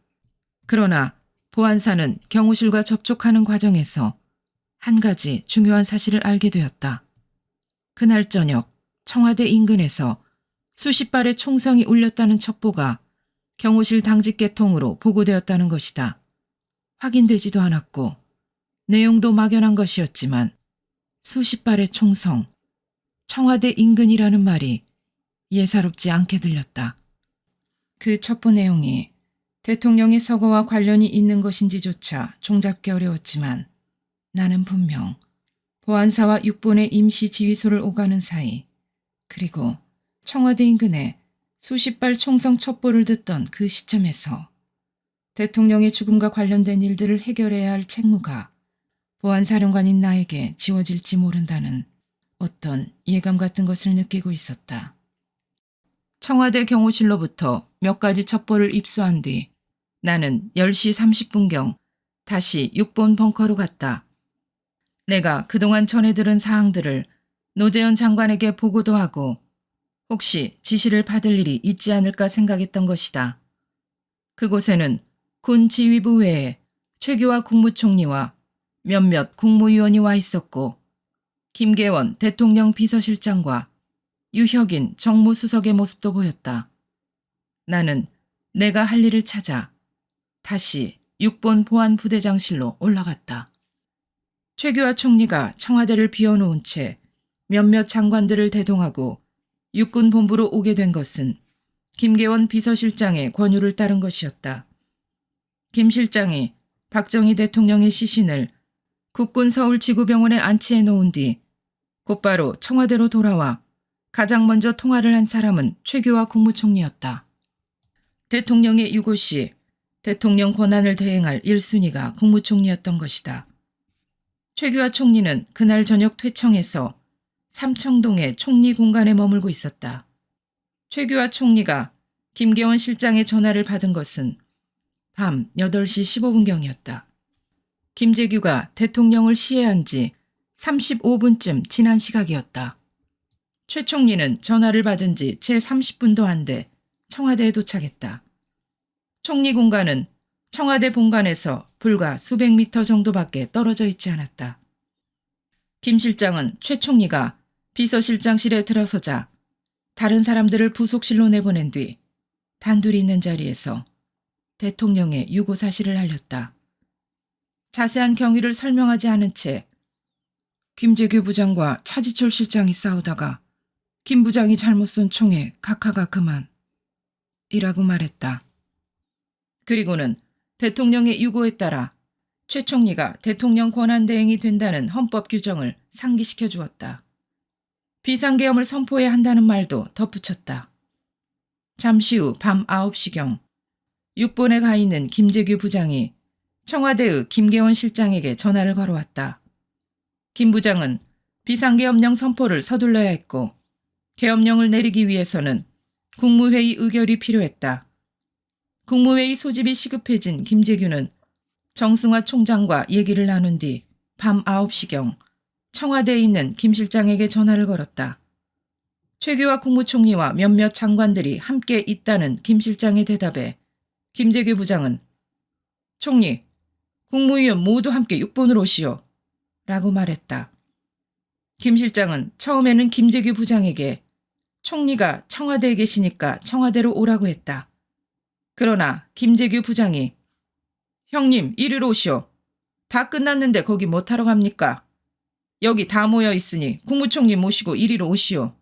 그러나 보안사는 경호실과 접촉하는 과정에서 한 가지 중요한 사실을 알게 되었다. 그날 저녁 청와대 인근에서 수십 발의 총성이 울렸다는 첩보가 경호실 당직 계통으로 보고되었다는 것이다. 확인되지도 않았고 내용도 막연한 것이었지만 수십 발의 총성, 청와대 인근이라는 말이 예사롭지 않게 들렸다. 그 첩보 내용이 대통령의 서거와 관련이 있는 것인지조차 종잡기 어려웠지만 나는 분명 보안사와 육본의 임시 지휘소를 오가는 사이 그리고 청와대 인근에 수십 발 총성 첩보를 듣던 그 시점에서 대통령의 죽음과 관련된 일들을 해결해야 할 책무가 보안사령관인 나에게 지워질지 모른다는 어떤 예감 같은 것을 느끼고 있었다. 청와대 경호실로부터 몇 가지 첩보를 입수한 뒤 나는 10시 30분경 다시 6본 벙커로 갔다. 내가 그동안 전해 들은 사항들을 노재현 장관에게 보고도 하고 혹시 지시를 받을 일이 있지 않을까 생각했던 것이다. 그곳에는 군 지휘부 외에 최규하 국무총리와 몇몇 국무위원이 와 있었고 김계원 대통령 비서실장과 유혁인 정무수석의 모습도 보였다. 나는 내가 할 일을 찾아 다시 6본 보안부대장실로 올라갔다. 최규하 총리가 청와대를 비워놓은 채 몇몇 장관들을 대동하고 육군 본부로 오게 된 것은 김계원 비서실장의 권유를 따른 것이었다. 김 실장이 박정희 대통령의 시신을 국군 서울지구병원에 안치해 놓은 뒤 곧바로 청와대로 돌아와 가장 먼저 통화를 한 사람은 최규하 국무총리였다. 대통령의 유고 시 대통령 권한을 대행할 1순위가 국무총리였던 것이다. 최규하 총리는 그날 저녁 퇴청해서 삼청동의 총리 공간에 머물고 있었다. 최규하 총리가 김계원 실장의 전화를 받은 것은 밤 8시 15분경이었다. 김재규가 대통령을 시해한 지 35분쯤 지난 시각이었다. 최 총리는 전화를 받은 지 채 30분도 안 돼 청와대에 도착했다. 총리 공간은 청와대 본관에서 불과 수백 미터 정도밖에 떨어져 있지 않았다. 김 실장은 최 총리가 비서실장실에 들어서자 다른 사람들을 부속실로 내보낸 뒤 단둘이 있는 자리에서 대통령의 유고 사실을 알렸다. 자세한 경위를 설명하지 않은 채 김재규 부장과 차지철 실장이 싸우다가 김 부장이 잘못 쏜 총에 각하가 그만 이라고 말했다. 그리고는 대통령의 유고에 따라 최 총리가 대통령 권한대행이 된다는 헌법 규정을 상기시켜 주었다. 비상계엄을 선포해야 한다는 말도 덧붙였다. 잠시 후 밤 9시경 6본에 가 있는 김재규 부장이 청와대의 김계원 실장에게 전화를 걸어왔다. 김 부장은 비상계엄령 선포를 서둘러야 했고 계엄령을 내리기 위해서는 국무회의 의결이 필요했다. 국무회의 소집이 시급해진 김재규는 정승화 총장과 얘기를 나눈 뒤 밤 9시경 청와대에 있는 김 실장에게 전화를 걸었다. 최규하 국무총리와 몇몇 장관들이 함께 있다는 김 실장의 대답에 김재규 부장은 총리, 국무위원 모두 함께 6본으로 오시오 라고 말했다. 김 실장은 처음에는 김재규 부장에게 총리가 청와대에 계시니까 청와대로 오라고 했다. 그러나 김재규 부장이 형님 이리로 오시오. 다 끝났는데 거기 못하러 갑니까? 여기 다 모여 있으니 국무총리 모시고 이리로 오시오.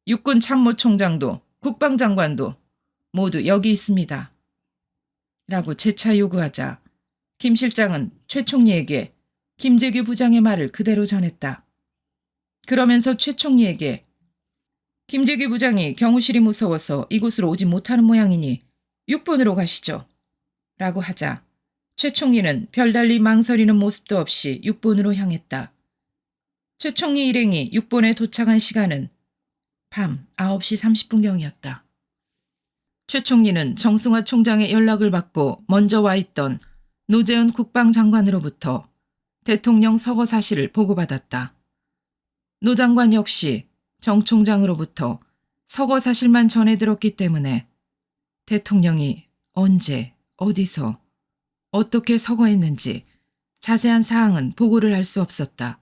육군 참모총장도 국방장관도 모두 여기 있습니다. 라고 재차 요구하자 김 실장은 최 총리에게 김재규 부장의 말을 그대로 전했다. 그러면서 최 총리에게 김재규 부장이 경호실이 무서워서 이곳으로 오지 못하는 모양이니 6번으로 가시죠. 라고 하자 최 총리는 별달리 망설이는 모습도 없이 6번으로 향했다. 최 총리 일행이 6번에 도착한 시간은 밤 9시 30분경이었다. 최 총리는 정승화 총장의 연락을 받고 먼저 와 있던 노재현 국방장관으로부터 대통령 서거 사실을 보고받았다. 노 장관 역시 정 총장으로부터 서거 사실만 전해 들었기 때문에 대통령이 언제, 어디서, 어떻게 서거했는지 자세한 사항은 보고를 할 수 없었다.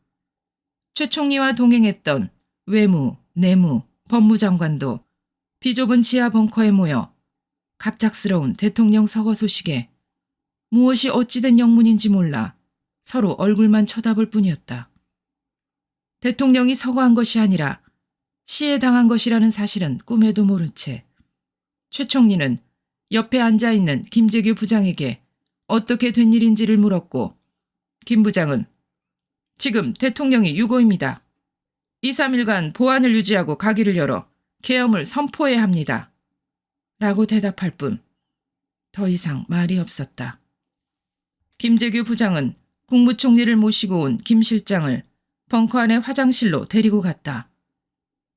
최 총리와 동행했던 외무, 내무, 법무장관도 비좁은 지하 벙커에 모여 갑작스러운 대통령 서거 소식에 무엇이 어찌된 영문인지 몰라 서로 얼굴만 쳐다볼 뿐이었다. 대통령이 서거한 것이 아니라 시해당한 것이라는 사실은 꿈에도 모른 채 최 총리는 옆에 앉아있는 김재규 부장에게 어떻게 된 일인지를 물었고, 김 부장은 지금 대통령이 유고입니다. 2, 3일간 보안을 유지하고 가기를 열어 계엄을 선포해야 합니다. 라고 대답할 뿐 더 이상 말이 없었다. 김재규 부장은 국무총리를 모시고 온 김 실장을 벙커 안의 화장실로 데리고 갔다.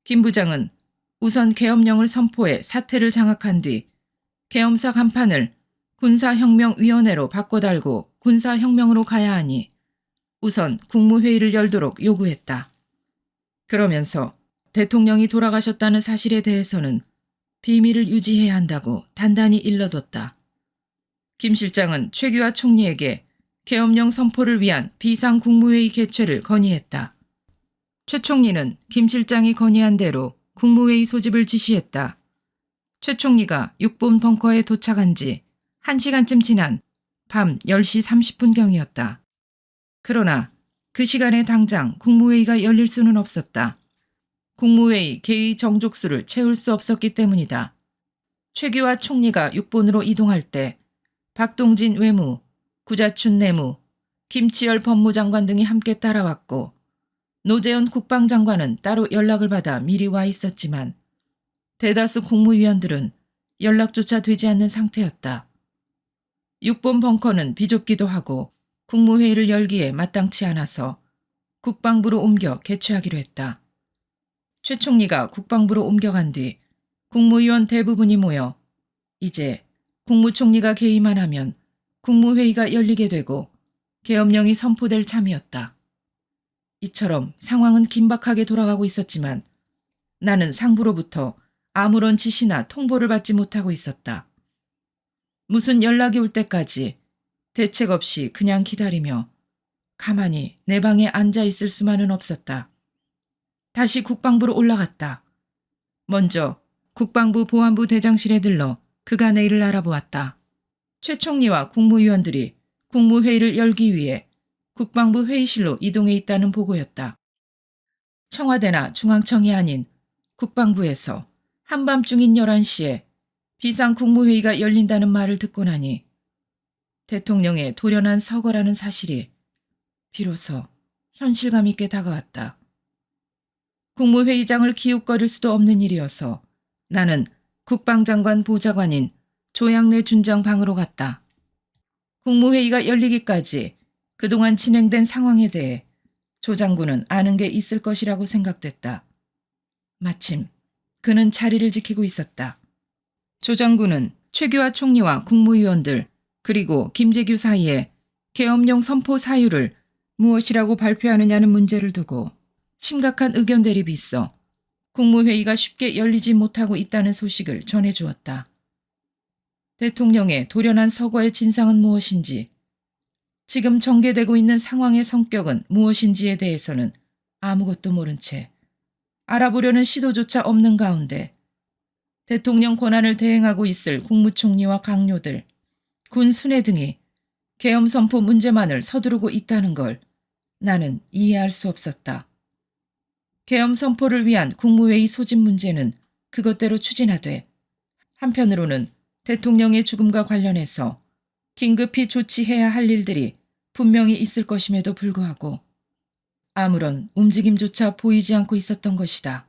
김 부장은 우선 계엄령을 선포해 사태를 장악한 뒤 계엄사 간판을 군사혁명위원회로 바꿔달고 군사혁명으로 가야 하니 우선 국무회의를 열도록 요구했다. 그러면서 대통령이 돌아가셨다는 사실에 대해서는 비밀을 유지해야 한다고 단단히 일러뒀다. 김 실장은 최규하 총리에게 계엄령 선포를 위한 비상국무회의 개최를 건의했다. 최 총리는 김 실장이 건의한 대로 국무회의 소집을 지시했다. 최 총리가 6번 벙커에 도착한 지 1시간쯤 지난 밤 10시 30분경이었다. 그러나 그 시간에 당장 국무회의가 열릴 수는 없었다. 국무회의 개의 정족수를 채울 수 없었기 때문이다. 최규하 총리가 6번으로 이동할 때 박동진 외무, 구자춘 내무, 김치열 법무장관 등이 함께 따라왔고 노재현 국방장관은 따로 연락을 받아 미리 와 있었지만 대다수 국무위원들은 연락조차 되지 않는 상태였다. 6번 벙커는 비좁기도 하고 국무회의를 열기에 마땅치 않아서 국방부로 옮겨 개최하기로 했다. 최 총리가 국방부로 옮겨간 뒤 국무위원 대부분이 모여 이제 국무총리가 개의만 하면 국무회의가 열리게 되고 계엄령이 선포될 참이었다. 이처럼 상황은 긴박하게 돌아가고 있었지만 나는 상부로부터 아무런 지시나 통보를 받지 못하고 있었다. 무슨 연락이 올 때까지 대책 없이 그냥 기다리며 가만히 내 방에 앉아 있을 수만은 없었다. 다시 국방부로 올라갔다. 먼저 국방부 보안부 대장실에 들러 그간의 일을 알아보았다. 최 총리와 국무위원들이 국무회의를 열기 위해 국방부 회의실로 이동해 있다는 보고였다. 청와대나 중앙청이 아닌 국방부에서 한밤중인 11시에 비상국무회의가 열린다는 말을 듣고 나니 대통령의 돌연한 서거라는 사실이 비로소 현실감 있게 다가왔다. 국무회의장을 기웃거릴 수도 없는 일이어서 나는 국방장관 보좌관인 조양래 준장 방으로 갔다. 국무회의가 열리기까지 그동안 진행된 상황에 대해 조 장군은 아는 게 있을 것이라고 생각됐다. 마침 그는 자리를 지키고 있었다. 조 장군은 최규하 총리와 국무위원들 그리고 김재규 사이에 계엄령 선포 사유를 무엇이라고 발표하느냐는 문제를 두고 심각한 의견 대립이 있어 국무회의가 쉽게 열리지 못하고 있다는 소식을 전해주었다. 대통령의 돌연한 서거의 진상은 무엇인지, 지금 전개되고 있는 상황의 성격은 무엇인지에 대해서는 아무것도 모른 채 알아보려는 시도조차 없는 가운데 대통령 권한을 대행하고 있을 국무총리와 강요들, 군 순회 등이 계엄 선포 문제만을 서두르고 있다는 걸 나는 이해할 수 없었다. 계엄 선포를 위한 국무회의 소집 문제는 그것대로 추진하되 한편으로는 대통령의 죽음과 관련해서 긴급히 조치해야 할 일들이 분명히 있을 것임에도 불구하고 아무런 움직임조차 보이지 않고 있었던 것이다.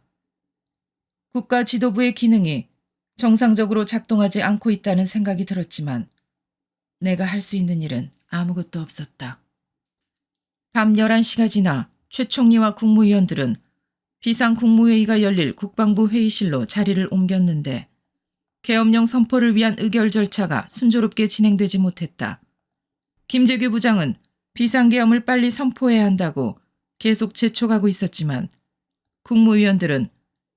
국가 지도부의 기능이 정상적으로 작동하지 않고 있다는 생각이 들었지만 내가 할 수 있는 일은 아무것도 없었다. 밤 11시가 지나 최 총리와 국무위원들은 비상국무회의가 열릴 국방부 회의실로 자리를 옮겼는데 계엄령 선포를 위한 의결 절차가 순조롭게 진행되지 못했다. 김재규 부장은 비상계엄을 빨리 선포해야 한다고 계속 재촉하고 있었지만 국무위원들은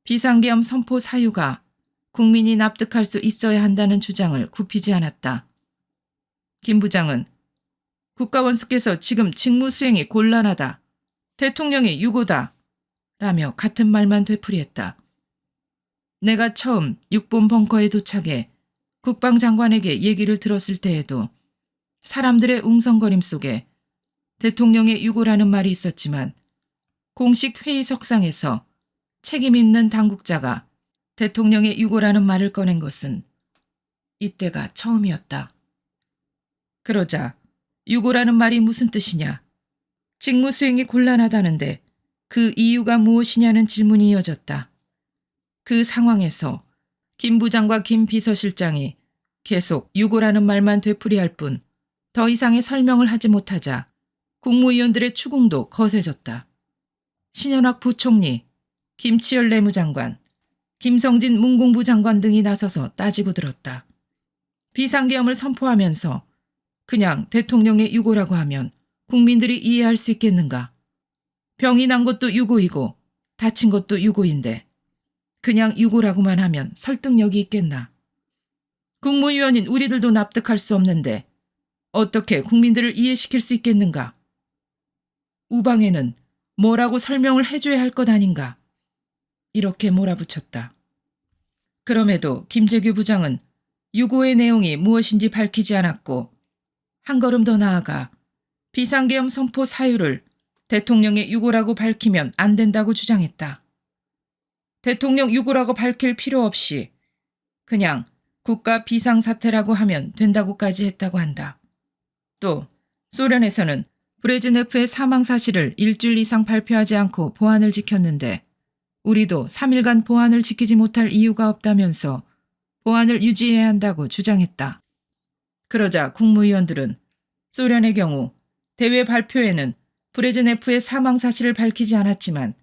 비상계엄 선포 사유가 국민이 납득할 수 있어야 한다는 주장을 굽히지 않았다. 김 부장은 국가원수께서 지금 직무 수행이 곤란하다. 대통령의 유고다. 라며 같은 말만 되풀이했다. 내가 처음 육본 벙커에 도착해 국방장관에게 얘기를 들었을 때에도 사람들의 웅성거림 속에 대통령의 유고라는 말이 있었지만 공식 회의석상에서 책임 있는 당국자가 대통령의 유고라는 말을 꺼낸 것은 이때가 처음이었다. 그러자 유고라는 말이 무슨 뜻이냐, 직무 수행이 곤란하다는데 그 이유가 무엇이냐는 질문이 이어졌다. 그 상황에서 김 부장과 김 비서실장이 계속 유고라는 말만 되풀이할 뿐 더 이상의 설명을 하지 못하자 국무위원들의 추궁도 거세졌다. 신현학 부총리, 김치열 내무장관, 김성진 문공부 장관 등이 나서서 따지고 들었다. 비상계엄을 선포하면서 그냥 대통령의 유고라고 하면 국민들이 이해할 수 있겠는가? 병이 난 것도 유고이고 다친 것도 유고인데 그냥 유고라고만 하면 설득력이 있겠나? 국무위원인 우리들도 납득할 수 없는데 어떻게 국민들을 이해시킬 수 있겠는가? 우방에는 뭐라고 설명을 해줘야 할 것 아닌가? 이렇게 몰아붙였다. 그럼에도 김재규 부장은 유고의 내용이 무엇인지 밝히지 않았고 한 걸음 더 나아가 비상계엄 선포 사유를 대통령의 유고라고 밝히면 안 된다고 주장했다. 대통령 유고라고 밝힐 필요 없이 그냥 국가 비상사태라고 하면 된다고까지 했다고 한다. 또 소련에서는 브레즈네프의 사망 사실을 일주일 이상 발표하지 않고 보안을 지켰는데 우리도 3일간 보안을 지키지 못할 이유가 없다면서 보안을 유지해야 한다고 주장했다. 그러자 국무위원들은 소련의 경우 대회 발표에는 브레즈네프의 사망 사실을 밝히지 않았지만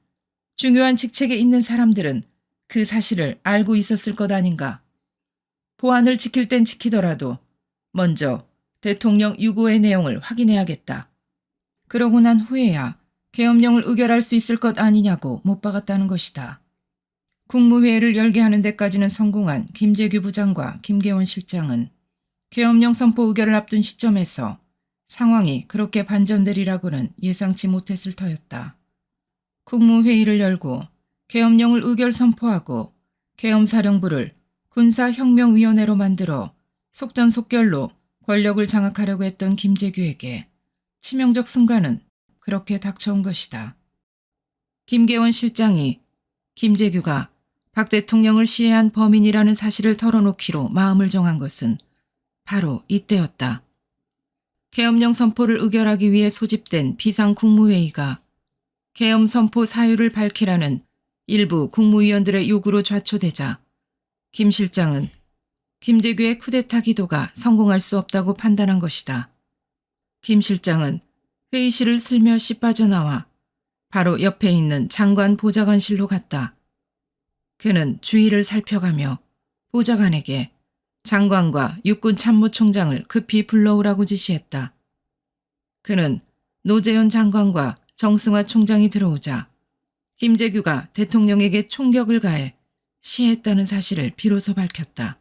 중요한 직책에 있는 사람들은 그 사실을 알고 있었을 것 아닌가. 보안을 지킬 땐 지키더라도 먼저 대통령 유고의 내용을 확인해야겠다. 그러고 난 후에야 계엄령을 의결할 수 있을 것 아니냐고 못 박았다는 것이다. 국무회의를 열게 하는 데까지는 성공한 김재규 부장과 김계원 실장은 계엄령 선포 의결을 앞둔 시점에서 상황이 그렇게 반전되리라고는 예상치 못했을 터였다. 국무회의를 열고 계엄령을 의결 선포하고 계엄사령부를 군사혁명위원회로 만들어 속전속결로 권력을 장악하려고 했던 김재규에게 치명적 순간은 그렇게 닥쳐온 것이다. 김계원 실장이 김재규가 박 대통령을 시해한 범인이라는 사실을 털어놓기로 마음을 정한 것은 바로 이때였다. 계엄령 선포를 의결하기 위해 소집된 비상국무회의가 계엄 선포 사유를 밝히라는 일부 국무위원들의 요구로 좌초되자 김 실장은 김재규의 쿠데타 기도가 성공할 수 없다고 판단한 것이다. 김 실장은 회의실을 슬며시 빠져나와 바로 옆에 있는 장관 보좌관실로 갔다. 그는 주위를 살펴가며 보좌관에게 장관과 육군 참모총장을 급히 불러오라고 지시했다. 그는 노재현 장관과 정승화 총장이 들어오자 김재규가 대통령에게 총격을 가해 시했다는 사실을 비로소 밝혔다.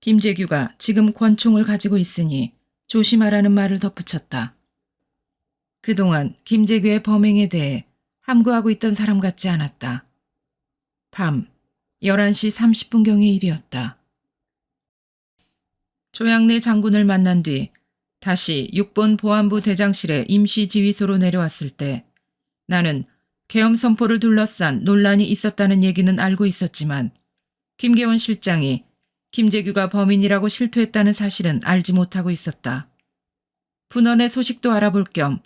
김재규가 지금 권총을 가지고 있으니 조심하라는 말을 덧붙였다. 그동안 김재규의 범행에 대해 함구하고 있던 사람 같지 않았다. 밤 11시 30분경의 일이었다. 조양래 장군을 만난 뒤 다시 육본 보안부 대장실의 임시지휘소로 내려왔을 때 나는 계엄 선포를 둘러싼 논란이 있었다는 얘기는 알고 있었지만 김계원 실장이 김재규가 범인이라고 실토했다는 사실은 알지 못하고 있었다. 분원의 소식도 알아볼 겸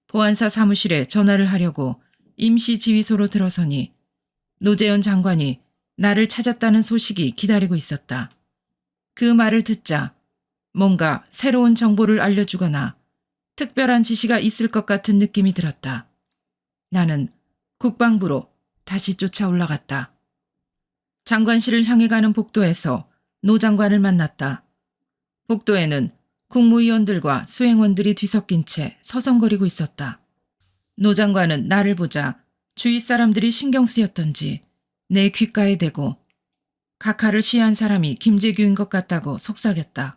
보안사 사무실에 전화를 하려고 임시지휘소로 들어서니 노재현 장관이 나를 찾았다는 소식이 기다리고 있었다. 그 말을 듣자 뭔가 새로운 정보를 알려주거나 특별한 지시가 있을 것 같은 느낌이 들었다. 나는 국방부로 다시 쫓아 올라갔다. 장관실을 향해 가는 복도에서 노 장관을 만났다. 복도에는 국무위원들과 수행원들이 뒤섞인 채 서성거리고 있었다. 노 장관은 나를 보자 주위 사람들이 신경 쓰였던지 내 귓가에 대고 각하를 시해한 사람이 김재규인 것 같다고 속삭였다.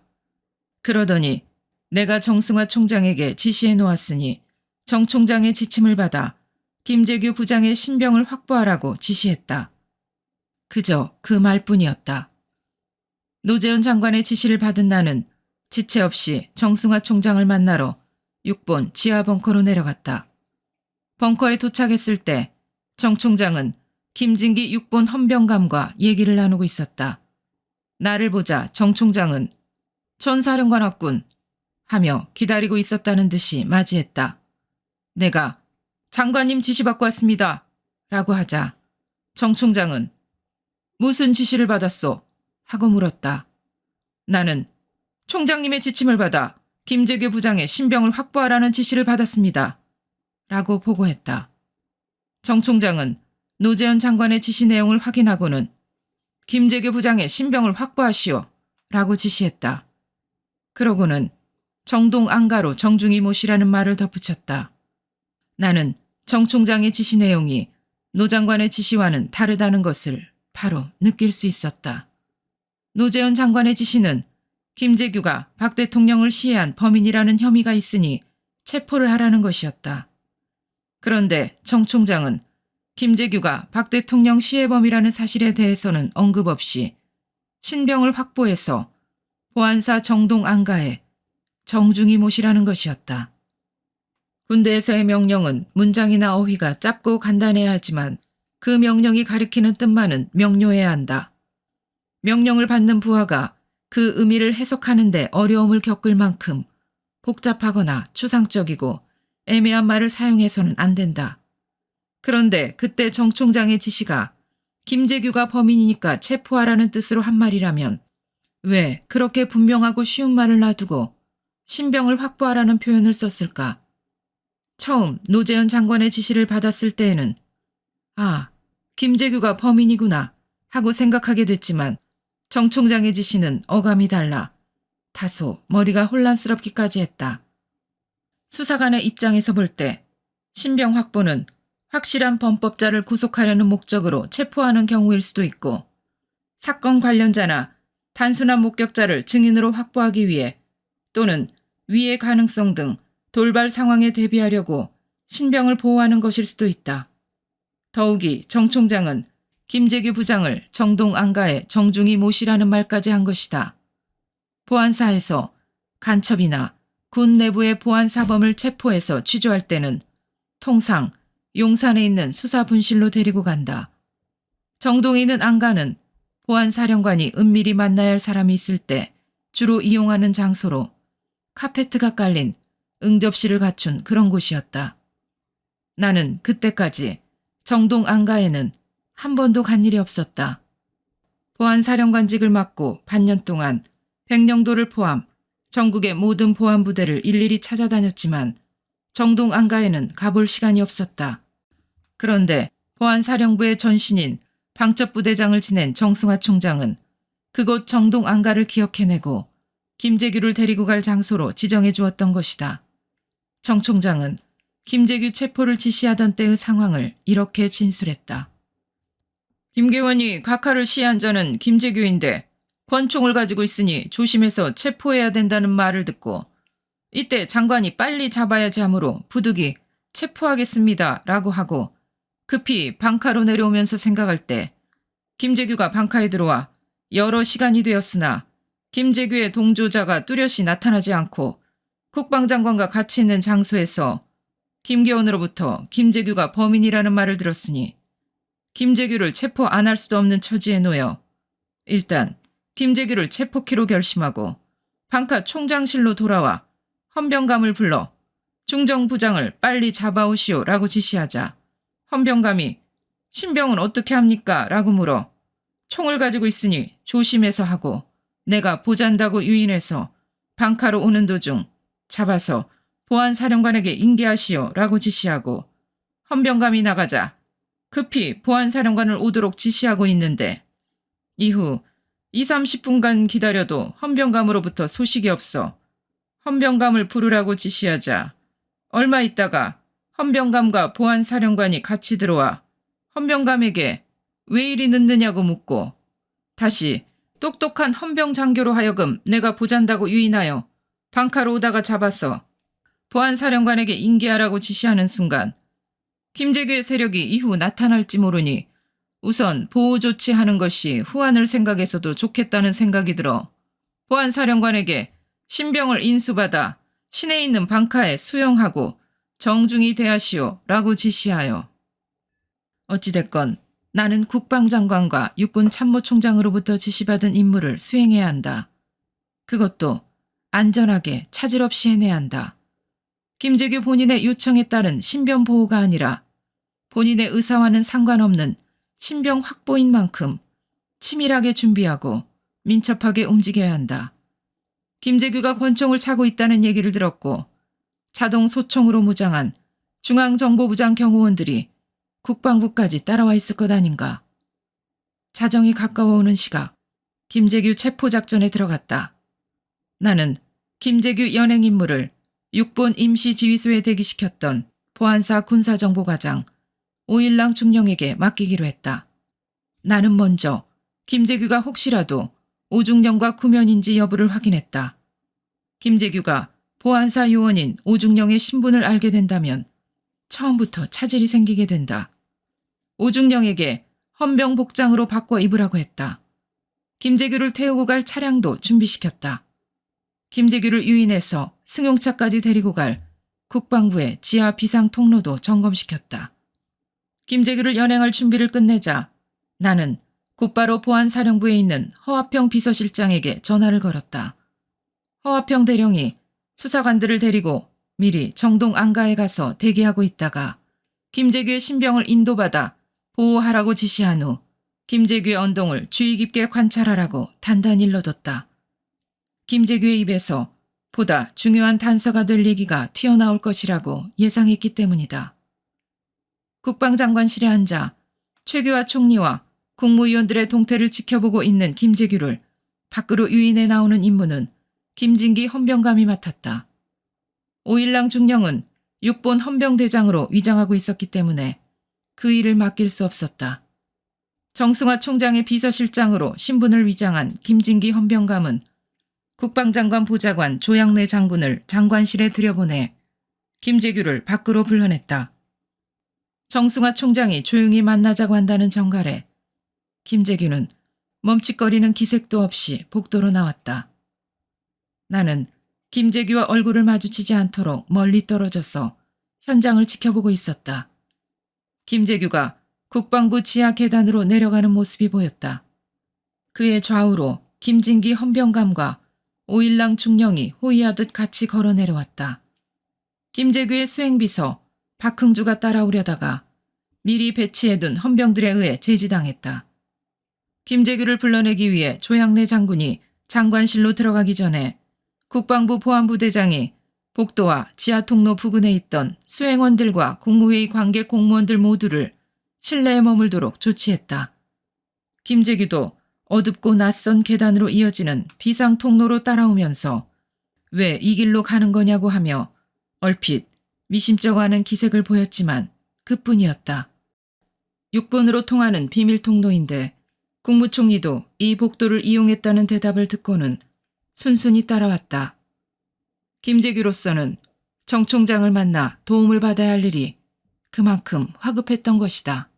그러더니 내가 정승화 총장에게 지시해 놓았으니 정 총장의 지침을 받아 김재규 부장의 신병을 확보하라고 지시했다. 그저 그 말뿐이었다. 노재현 장관의 지시를 받은 나는 지체 없이 정승화 총장을 만나러 6번 지하 벙커로 내려갔다. 벙커에 도착했을 때 정 총장은 김진기 6번 헌병감과 얘기를 나누고 있었다. 나를 보자 정 총장은 전 사령관 왔군 하며 기다리고 있었다는 듯이 맞이했다. 내가 장관님 지시 받고 왔습니다 라고 하자 정 총장은 무슨 지시를 받았소? 하고 물었다. 나는 총장님의 지침을 받아 김재규 부장의 신병을 확보하라는 지시를 받았습니다 라고 보고했다. 정 총장은 노재현 장관의 지시 내용을 확인하고는 김재규 부장의 신병을 확보하시오 라고 지시했다. 그러고는 정동 안가로 정중히 모시라는 말을 덧붙였다. 나는 정 총장의 지시 내용이 노 장관의 지시와는 다르다는 것을 바로 느낄 수 있었다. 노재현 장관의 지시는 김재규가 박 대통령을 시해한 범인이라는 혐의가 있으니 체포를 하라는 것이었다. 그런데 정 총장은 김재규가 박 대통령 시해범이라는 사실에 대해서는 언급 없이 신병을 확보해서 보안사 정동 안가에 정중히 모시라는 것이었다. 군대에서의 명령은 문장이나 어휘가 짧고 간단해야 하지만 그 명령이 가리키는 뜻만은 명료해야 한다. 명령을 받는 부하가 그 의미를 해석하는 데 어려움을 겪을 만큼 복잡하거나 추상적이고 애매한 말을 사용해서는 안 된다. 그런데 그때 정 총장의 지시가 김재규가 범인이니까 체포하라는 뜻으로 한 말이라면 왜 그렇게 분명하고 쉬운 말을 놔두고 신병을 확보하라는 표현을 썼을까? 처음 노재현 장관의 지시를 받았을 때에는 아, 김재규가 범인이구나 하고 생각하게 됐지만 정 총장의 지시는 어감이 달라 다소 머리가 혼란스럽기까지 했다. 수사관의 입장에서 볼 때 신병 확보는 확실한 범법자를 구속하려는 목적으로 체포하는 경우일 수도 있고 사건 관련자나 단순한 목격자를 증인으로 확보하기 위해 또는 위해 가능성 등 돌발 상황에 대비하려고 신병을 보호하는 것일 수도 있다. 더욱이 정 총장은 김재규 부장을 정동 안가에 정중히 모시라는 말까지 한 것이다. 보안사에서 간첩이나 군 내부의 보안사범을 체포해서 취조할 때는 통상 용산에 있는 수사분실로 데리고 간다. 정동에 있는 안가는 보안사령관이 은밀히 만나야 할 사람이 있을 때 주로 이용하는 장소로 카페트가 깔린 응접실을 갖춘 그런 곳이었다. 나는 그때까지 정동 안가에는 한 번도 간 일이 없었다. 보안사령관직을 맡고 반년 동안 백령도를 포함 전국의 모든 보안부대를 일일이 찾아다녔지만 정동 안가에는 가볼 시간이 없었다. 그런데 보안사령부의 전신인 방첩부대장을 지낸 정승화 총장은 그곳 정동 안가를 기억해내고 김재규를 데리고 갈 장소로 지정해 주었던 것이다. 정 총장은 김재규 체포를 지시하던 때의 상황을 이렇게 진술했다. 김계원이 각하를 시해한 자는 김재규인데 권총을 가지고 있으니 조심해서 체포해야 된다는 말을 듣고 이때 장관이 빨리 잡아야지 하므로 부득이 체포하겠습니다 라고 하고 급히 방카로 내려오면서 생각할 때 김재규가 방카에 들어와 여러 시간이 되었으나 김재규의 동조자가 뚜렷이 나타나지 않고 국방장관과 같이 있는 장소에서 김계원으로부터 김재규가 범인이라는 말을 들었으니 김재규를 체포 안 할 수도 없는 처지에 놓여 일단 김재규를 체포키로 결심하고 방카 총장실로 돌아와 헌병감을 불러 중정부장을 빨리 잡아오시오 라고 지시하자 헌병감이 신병은 어떻게 합니까? 라고 물어 총을 가지고 있으니 조심해서 하고 내가 보잔다고 유인해서 방카로 오는 도중 잡아서 보안사령관에게 인계하시오 라고 지시하고 헌병감이 나가자 급히 보안사령관을 오도록 지시하고 있는데 이후 20-30분간 기다려도 헌병감으로부터 소식이 없어 헌병감을 부르라고 지시하자 얼마 있다가 헌병감과 보안사령관이 같이 들어와 헌병감에게 왜 이리 늦느냐고 묻고 다시 똑똑한 헌병장교로 하여금 내가 보잔다고 유인하여 방카로 오다가 잡아서 보안사령관에게 인계하라고 지시하는 순간 김재규의 세력이 이후 나타날지 모르니 우선 보호 조치하는 것이 후안을 생각해서도 좋겠다는 생각이 들어 보안사령관에게 신병을 인수받아 시내에 있는 방카에 수용하고 정중히 대하시오 라고 지시하여. 어찌됐건 나는 국방장관과 육군 참모총장으로부터 지시받은 임무를 수행해야 한다. 그것도 안전하게 차질 없이 해내야 한다. 김재규 본인의 요청에 따른 신병 보호가 아니라 본인의 의사와는 상관없는 신병 확보인 만큼 치밀하게 준비하고 민첩하게 움직여야 한다. 김재규가 권총을 차고 있다는 얘기를 들었고 자동 소총으로 무장한 중앙정보부장 경호원들이 국방부까지 따라와 있을 것 아닌가. 자정이 가까워오는 시각, 김재규 체포작전에 들어갔다. 나는 김재규 연행 임무를 육본 임시지휘소에 대기시켰던 보안사 군사정보과장 오일랑 중령에게 맡기기로 했다. 나는 먼저 김재규가 혹시라도 오중령과 구면인지 여부를 확인했다. 김재규가 보안사 요원인 오중령의 신분을 알게 된다면 처음부터 차질이 생기게 된다. 오중령에게 헌병 복장으로 바꿔 입으라고 했다. 김재규를 태우고 갈 차량도 준비시켰다. 김재규를 유인해서 승용차까지 데리고 갈 국방부의 지하 비상 통로도 점검시켰다. 김재규를 연행할 준비를 끝내자 나는 곧바로 보안사령부에 있는 허화평 비서실장에게 전화를 걸었다. 허화평 대령이 수사관들을 데리고 미리 정동 안가에 가서 대기하고 있다가 김재규의 신병을 인도받아 보호하라고 지시한 후 김재규의 언동을 주의 깊게 관찰하라고 단단히 일러뒀다. 김재규의 입에서 보다 중요한 단서가 될 얘기가 튀어나올 것이라고 예상했기 때문이다. 국방장관실에 앉아 최규하 총리와 국무위원들의 동태를 지켜보고 있는 김재규를 밖으로 유인해 나오는 임무는 김진기 헌병감이 맡았다. 오일랑 중령은 육본 헌병대장으로 위장하고 있었기 때문에 그 일을 맡길 수 없었다. 정승화 총장의 비서실장으로 신분을 위장한 김진기 헌병감은 국방장관 보좌관 조양래 장군을 장관실에 들여보내 김재규를 밖으로 불러냈다. 정승화 총장이 조용히 만나자고 한다는 정갈에 김재규는 멈칫거리는 기색도 없이 복도로 나왔다. 나는 김재규와 얼굴을 마주치지 않도록 멀리 떨어져서 현장을 지켜보고 있었다. 김재규가 국방부 지하 계단으로 내려가는 모습이 보였다. 그의 좌우로 김진기 헌병감과 오일랑 중령이 호위하듯 같이 걸어 내려왔다. 김재규의 수행비서 박흥주가 따라오려다가 미리 배치해둔 헌병들에 의해 제지당했다. 김재규를 불러내기 위해 조양래 장군이 장관실로 들어가기 전에 국방부 보안부대장이 복도와 지하통로 부근에 있던 수행원들과 국무회의 관계 공무원들 모두를 실내에 머물도록 조치했다. 김재규도 어둡고 낯선 계단으로 이어지는 비상통로로 따라오면서 왜 이 길로 가는 거냐고 하며 얼핏 미심쩍어하는 기색을 보였지만 그뿐이었다. 6번으로 통하는 비밀통로인데 국무총리도 이 복도를 이용했다는 대답을 듣고는 순순히 따라왔다. 김재규로서는 정 총장을 만나 도움을 받아야 할 일이 그만큼 화급했던 것이다.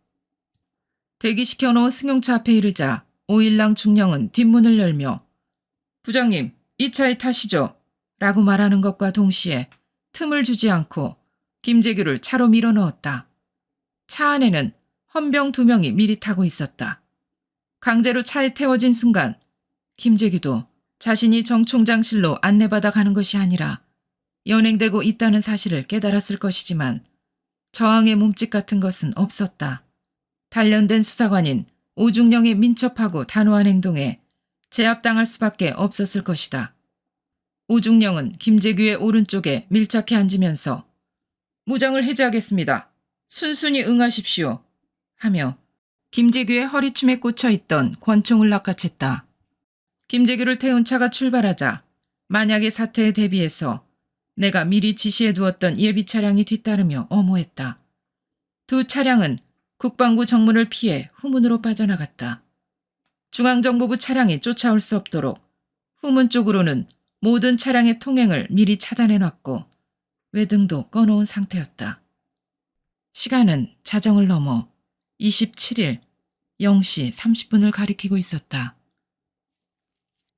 대기시켜놓은 승용차 앞에 이르자 오일랑 중령은 뒷문을 열며 부장님, 이 차에 타시죠. 라고 말하는 것과 동시에 틈을 주지 않고 김재규를 차로 밀어넣었다. 차 안에는 헌병 2명이 미리 타고 있었다. 강제로 차에 태워진 순간 김재규도 자신이 정 총장실로 안내받아 가는 것이 아니라 연행되고 있다는 사실을 깨달았을 것이지만 저항의 몸짓 같은 것은 없었다. 단련된 수사관인 오중령의 민첩하고 단호한 행동에 제압당할 수밖에 없었을 것이다. 오중령은 김재규의 오른쪽에 밀착해 앉으면서 무장을 해제하겠습니다. 순순히 응하십시오. 하며 김재규의 허리춤에 꽂혀있던 권총을 낚아챘다. 김재규를 태운 차가 출발하자 만약의 사태에 대비해서 내가 미리 지시해두었던 예비 차량이 뒤따르며 엄호했다. 두 차량은 국방부 정문을 피해 후문으로 빠져나갔다. 중앙정보부 차량이 쫓아올 수 없도록 후문 쪽으로는 모든 차량의 통행을 미리 차단해놨고 외등도 꺼놓은 상태였다. 시간은 자정을 넘어 27일 0시 30분을 가리키고 있었다.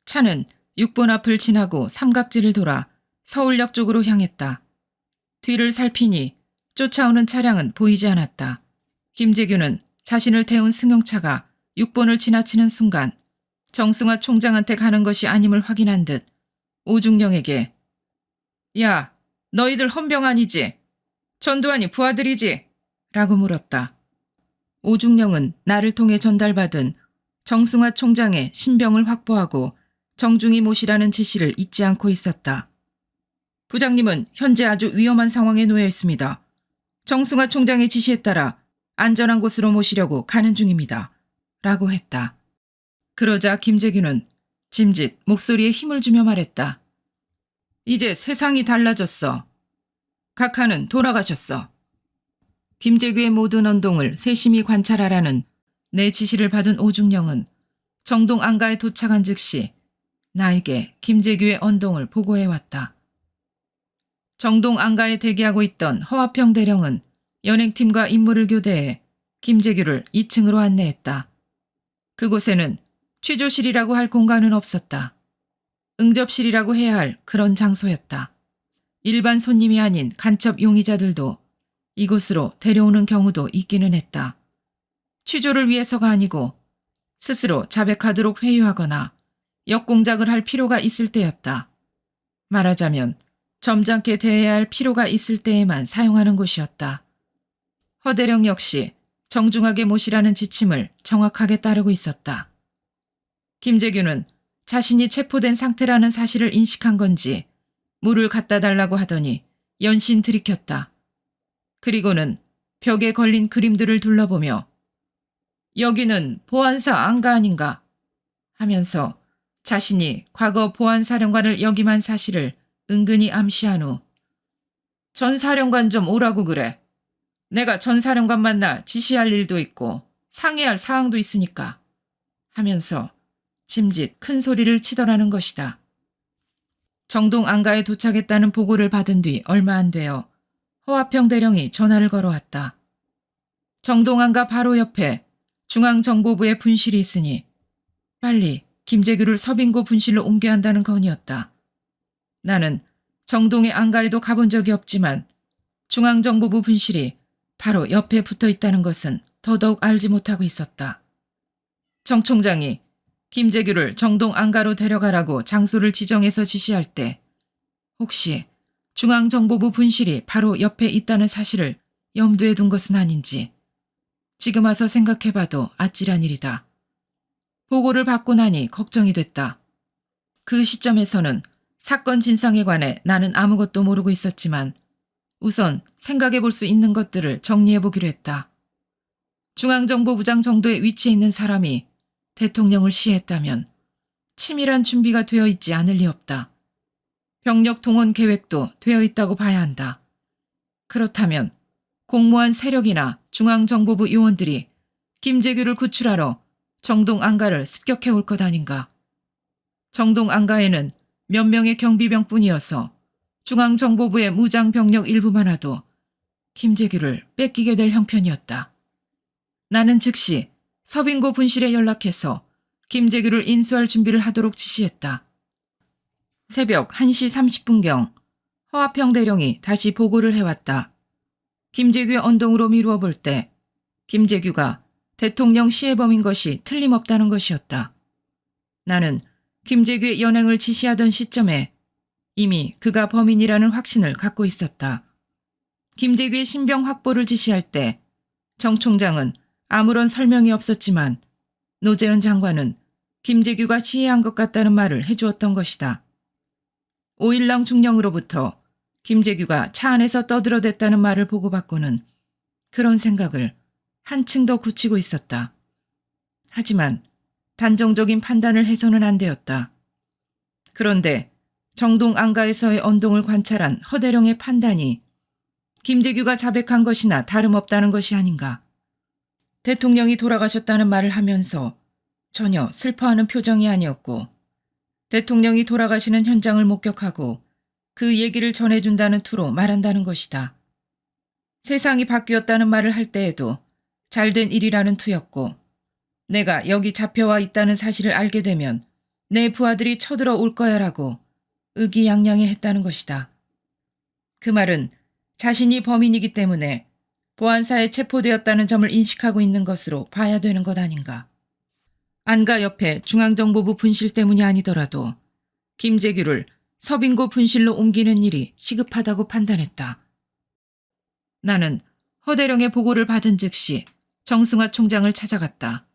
차는 6번 앞을 지나고 삼각지를 돌아 서울역 쪽으로 향했다. 뒤를 살피니 쫓아오는 차량은 보이지 않았다. 김재규는 자신을 태운 승용차가 6번을 지나치는 순간 정승화 총장한테 가는 것이 아님을 확인한 듯 오중령에게 야, 너희들 헌병 아니지? 전두환이 부하들이지? 라고 물었다. 오중령은 나를 통해 전달받은 정승화 총장의 신병을 확보하고 정중히 모시라는 지시를 잊지 않고 있었다. 부장님은 현재 아주 위험한 상황에 놓여 있습니다. 정승화 총장의 지시에 따라 안전한 곳으로 모시려고 가는 중입니다. 라고 했다. 그러자 김재규는 짐짓 목소리에 힘을 주며 말했다. 이제 세상이 달라졌어. 각하는 돌아가셨어. 김재규의 모든 언동을 세심히 관찰하라는 내 지시를 받은 오중령은 정동 안가에 도착한 즉시 나에게 김재규의 언동을 보고해왔다. 정동 안가에 대기하고 있던 허화평 대령은 연행팀과 임무를 교대해 김재규를 2층으로 안내했다. 그곳에는 취조실이라고 할 공간은 없었다. 응접실이라고 해야 할 그런 장소였다. 일반 손님이 아닌 간첩 용의자들도 이곳으로 데려오는 경우도 있기는 했다. 취조를 위해서가 아니고 스스로 자백하도록 회유하거나 역공작을 할 필요가 있을 때였다. 말하자면 점잖게 대해야 할 필요가 있을 때에만 사용하는 곳이었다. 허대령 역시 정중하게 모시라는 지침을 정확하게 따르고 있었다. 김재규는 자신이 체포된 상태라는 사실을 인식한 건지 물을 갖다 달라고 하더니 연신 들이켰다. 그리고는 벽에 걸린 그림들을 둘러보며 여기는 보안사 안가 아닌가 하면서 자신이 과거 보안사령관을 역임한 사실을 은근히 암시한 후 전 사령관 좀 오라고 그래. 내가 전 사령관 만나 지시할 일도 있고 상의할 사항도 있으니까 하면서 짐짓 큰 소리를 치더라는 것이다. 정동 안가에 도착했다는 보고를 받은 뒤 얼마 안 되어 허화평 대령이 전화를 걸어왔다. 정동 안가 바로 옆에 중앙정보부의 분실이 있으니 빨리 김재규를 서빙고 분실로 옮겨야 한다는 건이었다. 나는 정동의 안가에도 가본 적이 없지만 중앙정보부 분실이 바로 옆에 붙어 있다는 것은 더더욱 알지 못하고 있었다. 정 총장이 김재규를 정동 안가로 데려가라고 장소를 지정해서 지시할 때 혹시 중앙정보부 분실이 바로 옆에 있다는 사실을 염두에 둔 것은 아닌지 지금 와서 생각해봐도 아찔한 일이다. 보고를 받고 나니 걱정이 됐다. 그 시점에서는 사건 진상에 관해 나는 아무것도 모르고 있었지만 우선 생각해볼 수 있는 것들을 정리해보기로 했다. 중앙정보부장 정도의 위치에 있는 사람이 대통령을 시해했다면 치밀한 준비가 되어 있지 않을 리 없다. 병력 동원 계획도 되어 있다고 봐야 한다. 그렇다면 공무원 세력이나 중앙정보부 요원들이 김재규를 구출하러 정동 안가를 습격해 올 것 아닌가. 정동 안가에는 몇 명의 경비병뿐이어서 중앙정보부의 무장병력 일부만아도 김재규를 뺏기게 될 형편이었다. 나는 즉시 서빙고 분실에 연락해서 김재규를 인수할 준비를 하도록 지시했다. 새벽 1시 30분경 허화평 대령이 다시 보고를 해왔다. 김재규의 언동으로 미루어 볼 때 김재규가 대통령 시해범인 것이 틀림없다는 것이었다. 나는 김재규의 연행을 지시하던 시점에 이미 그가 범인이라는 확신을 갖고 있었다. 김재규의 신병 확보를 지시할 때 정 총장은 아무런 설명이 없었지만 노재현 장관은 김재규가 시해한 것 같다는 말을 해주었던 것이다. 오일랑 중령으로부터 김재규가 차 안에서 떠들어댔다는 말을 보고받고는 그런 생각을 한층 더 굳히고 있었다. 하지만 단정적인 판단을 해서는 안 되었다. 그런데 정동 안가에서의 언동을 관찰한 허대령의 판단이 김재규가 자백한 것이나 다름없다는 것이 아닌가. 대통령이 돌아가셨다는 말을 하면서 전혀 슬퍼하는 표정이 아니었고 대통령이 돌아가시는 현장을 목격하고 그 얘기를 전해준다는 투로 말한다는 것이다. 세상이 바뀌었다는 말을 할 때에도 잘된 일이라는 투였고 내가 여기 잡혀와 있다는 사실을 알게 되면 내 부하들이 쳐들어 올 거야라고 의기양양해 했다는 것이다. 그 말은 자신이 범인이기 때문에 보안사에 체포되었다는 점을 인식하고 있는 것으로 봐야 되는 것 아닌가. 안가 옆에 중앙정보부 분실 때문이 아니더라도 김재규를 서빙고 분실로 옮기는 일이 시급하다고 판단했다. 나는 허대령의 보고를 받은 즉시 정승화 총장을 찾아갔다.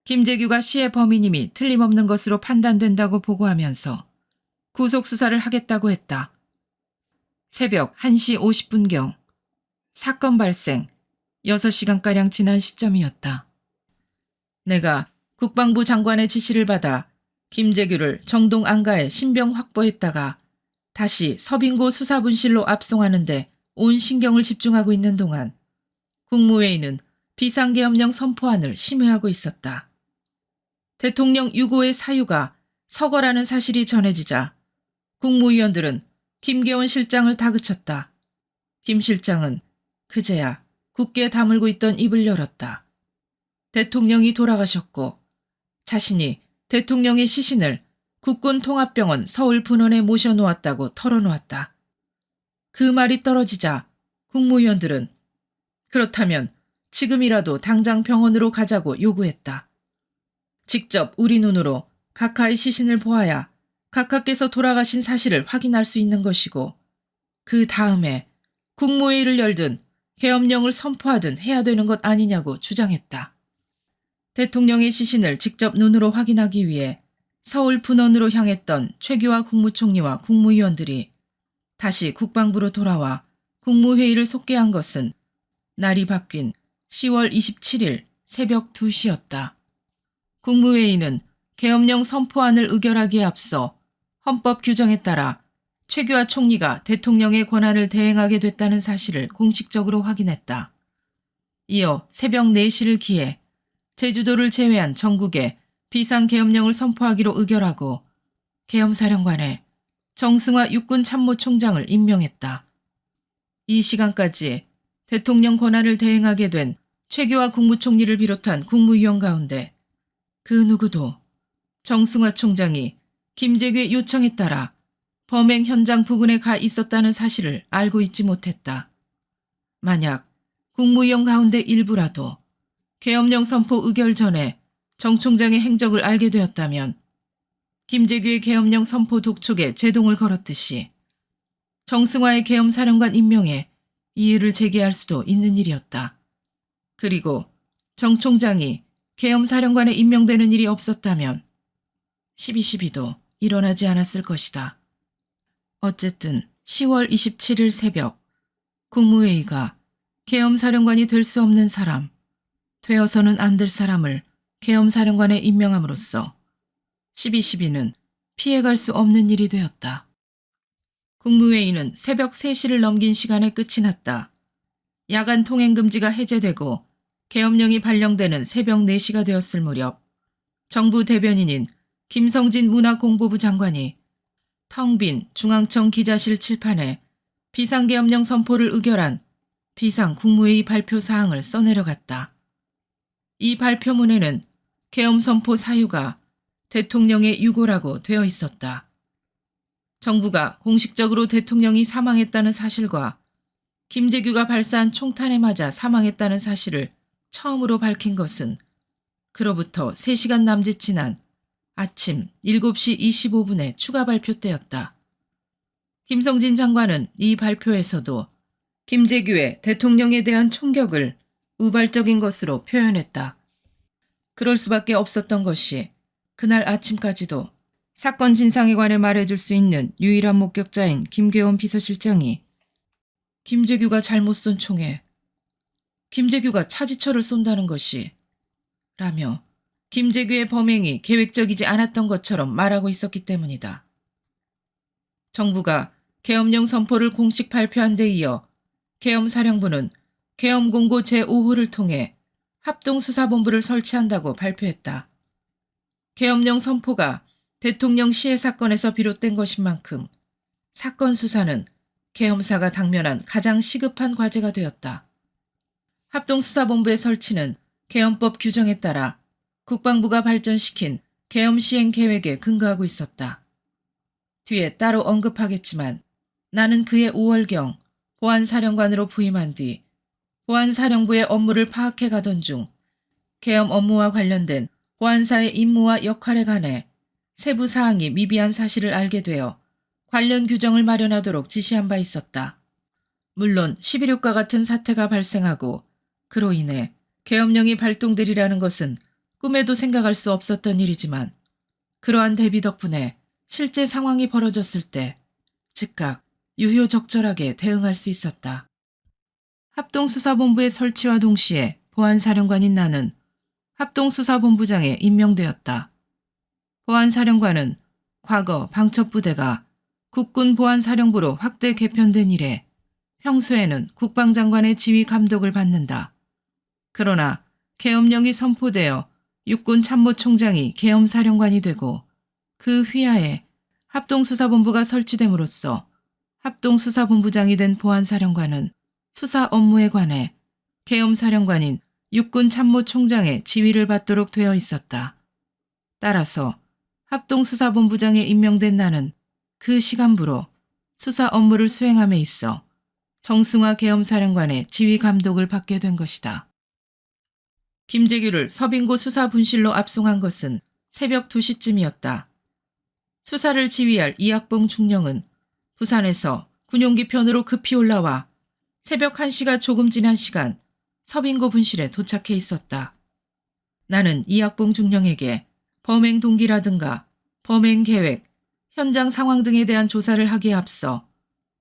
김재규가 시의 범인임이 틀림없는 것으로 판단된다고 보고하면서 구속수사를 하겠다고 했다. 새벽 1시 50분경 사건 발생 6시간가량 지난 시점이었다. 내가 국방부 장관의 지시를 받아 김재규를 정동 안가에 신병 확보했다가 다시 서빙고 수사분실로 압송하는데 온 신경을 집중하고 있는 동안 국무회의는 비상계엄령 선포안을 심의하고 있었다. 대통령 6호의 사유가 서거라는 사실이 전해지자 국무위원들은 김계원 실장을 다그쳤다. 김 실장은 그제야 굳게 다물고 있던 입을 열었다. 대통령이 돌아가셨고 자신이 대통령의 시신을 국군통합병원 서울분원에 모셔놓았다고 털어놓았다. 그 말이 떨어지자 국무위원들은 그렇다면 지금이라도 당장 병원으로 가자고 요구했다. 직접 우리 눈으로 각하의 시신을 보아야 각하께서 돌아가신 사실을 확인할 수 있는 것이고 그 다음에 국무회의를 열든 계엄령을 선포하든 해야 되는 것 아니냐고 주장했다. 대통령의 시신을 직접 눈으로 확인하기 위해 서울 분원으로 향했던 최규하 국무총리와 국무위원들이 다시 국방부로 돌아와 국무회의를 속개한 것은 날이 바뀐 10월 27일 새벽 2시였다. 국무회의는 계엄령 선포안을 의결하기에 앞서 헌법 규정에 따라 최규하 총리가 대통령의 권한을 대행하게 됐다는 사실을 공식적으로 확인했다. 이어 새벽 4시를 기해 제주도를 제외한 전국에 비상계엄령을 선포하기로 의결하고 계엄사령관에 정승화 육군참모총장을 임명했다. 이 시간까지 대통령 권한을 대행하게 된 최규하 국무총리를 비롯한 국무위원 가운데 그 누구도 정승화 총장이 김재규의 요청에 따라 범행 현장 부근에 가 있었다는 사실을 알고 있지 못했다. 만약 국무위원 가운데 일부라도 계엄령 선포 의결 전에 정 총장의 행적을 알게 되었다면 김재규의 계엄령 선포 독촉에 제동을 걸었듯이 정승화의 계엄사령관 임명에 이의를 제기할 수도 있는 일이었다. 그리고 정 총장이 계엄사령관에 임명되는 일이 없었다면 12.12도 일어나지 않았을 것이다. 어쨌든 10월 27일 새벽 국무회의가 계엄사령관이 될 수 없는 사람, 되어서는 안 될 사람을 계엄사령관에 임명함으로써 12.12는 피해갈 수 없는 일이 되었다. 국무회의는 새벽 3시를 넘긴 시간에 끝이 났다. 야간 통행금지가 해제되고 계엄령이 발령되는 새벽 4시가 되었을 무렵 정부 대변인인 김성진 문화공보부 장관이 텅 빈 중앙청 기자실 칠판에 비상계엄령 선포를 의결한 비상국무회의 발표 사항을 써내려갔다. 이 발표문에는 계엄 선포 사유가 대통령의 유고라고 되어 있었다. 정부가 공식적으로 대통령이 사망했다는 사실과 김재규가 발사한 총탄에 맞아 사망했다는 사실을 처음으로 밝힌 것은 그로부터 3시간 남짓 지난 아침 7시 25분에 추가 발표 때였다. 김성진 장관은 이 발표에서도 김재규의 대통령에 대한 총격을 우발적인 것으로 표현했다. 그럴 수밖에 없었던 것이 그날 아침까지도 사건 진상에 관해 말해줄 수 있는 유일한 목격자인 김계원 비서실장이 김재규가 잘못 쏜 총에 김재규가 차지철을 쏜다는 것이 라며 김재규의 범행이 계획적이지 않았던 것처럼 말하고 있었기 때문이다. 정부가 계엄령 선포를 공식 발표한 데 이어 계엄사령부는 계엄공고 제5호를 통해 합동수사본부를 설치한다고 발표했다. 계엄령 선포가 대통령 시해 사건에서 비롯된 것인 만큼 사건 수사는 계엄사가 당면한 가장 시급한 과제가 되었다. 합동수사본부의 설치는 계엄법 규정에 따라 국방부가 발전시킨 계엄 시행 계획에 근거하고 있었다. 뒤에 따로 언급하겠지만 나는 그해 5월경 보안사령관으로 부임한 뒤 보안사령부의 업무를 파악해 가던 중 계엄 업무와 관련된 보안사의 임무와 역할에 관해 세부 사항이 미비한 사실을 알게 되어 관련 규정을 마련하도록 지시한 바 있었다. 물론 11.6과 같은 사태가 발생하고 그로 인해 계엄령이 발동되리라는 것은 꿈에도 생각할 수 없었던 일이지만 그러한 대비 덕분에 실제 상황이 벌어졌을 때 즉각 유효적절하게 대응할 수 있었다. 합동수사본부의 설치와 동시에 보안사령관인 나는 합동수사본부장에 임명되었다. 보안사령관은 과거 방첩부대가 국군보안사령부로 확대 개편된 이래 평소에는 국방장관의 지휘 감독을 받는다. 그러나 계엄령이 선포되어 육군참모총장이 계엄사령관이 되고 그 휘하에 합동수사본부가 설치됨으로써 합동수사본부장이 된 보안사령관은 수사 업무에 관해 계엄사령관인 육군참모총장의 지휘를 받도록 되어 있었다. 따라서 합동수사본부장에 임명된 나는 그 시간부로 수사 업무를 수행함에 있어 정승화 계엄사령관의 지휘 감독을 받게 된 것이다. 김재규를 서빙고 수사분실로 압송한 것은 새벽 2시쯤이었다. 수사를 지휘할 이학봉 중령은 부산에서 군용기 편으로 급히 올라와 새벽 1시가 조금 지난 시간 서빙고 분실에 도착해 있었다. 나는 이학봉 중령에게 범행 동기라든가 범행 계획, 현장 상황 등에 대한 조사를 하기에 앞서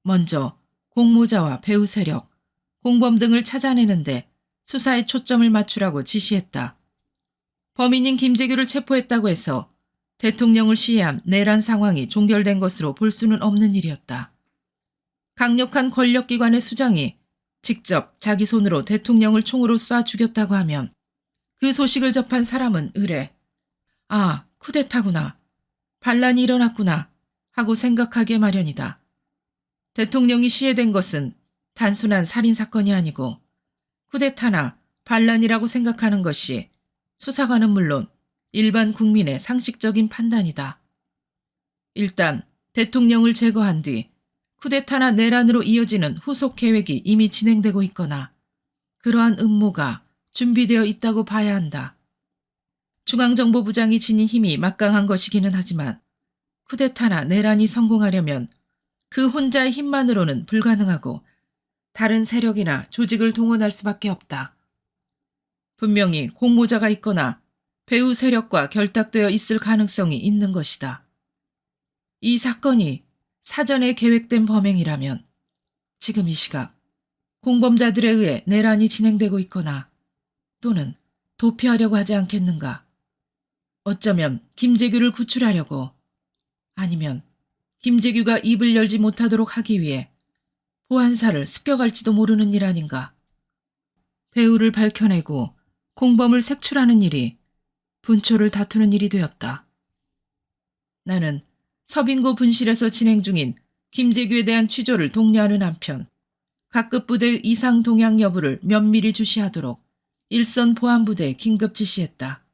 먼저 공모자와 배후 세력, 공범 등을 찾아내는데 수사에 초점을 맞추라고 지시했다. 범인인 김재규를 체포했다고 해서 대통령을 시해한 내란 상황이 종결된 것으로 볼 수는 없는 일이었다. 강력한 권력기관의 수장이 직접 자기 손으로 대통령을 총으로 쏴 죽였다고 하면 그 소식을 접한 사람은 의례 아, 쿠데타구나. 반란이 일어났구나 하고 생각하기에 마련이다. 대통령이 시해된 것은 단순한 살인사건이 아니고 쿠데타나 반란이라고 생각하는 것이 수사관은 물론 일반 국민의 상식적인 판단이다. 일단 대통령을 제거한 뒤 쿠데타나 내란으로 이어지는 후속 계획이 이미 진행되고 있거나 그러한 음모가 준비되어 있다고 봐야 한다. 중앙정보부장이 지닌 힘이 막강한 것이기는 하지만 쿠데타나 내란이 성공하려면 그 혼자의 힘만으로는 불가능하고 다른 세력이나 조직을 동원할 수밖에 없다. 분명히 공모자가 있거나 배후 세력과 결탁되어 있을 가능성이 있는 것이다. 이 사건이 사전에 계획된 범행이라면 지금 이 시각 공범자들에 의해 내란이 진행되고 있거나 또는 도피하려고 하지 않겠는가. 어쩌면 김재규를 구출하려고 아니면 김재규가 입을 열지 못하도록 하기 위해 보안사를 습격할지도 모르는 일 아닌가. 배후를 밝혀내고 공범을 색출하는 일이 분초를 다투는 일이 되었다. 나는 서빙고 분실에서 진행 중인 김재규에 대한 취조를 독려하는 한편 각급 부대의 이상 동향 여부를 면밀히 주시하도록 일선 보안부대에 긴급 지시했다.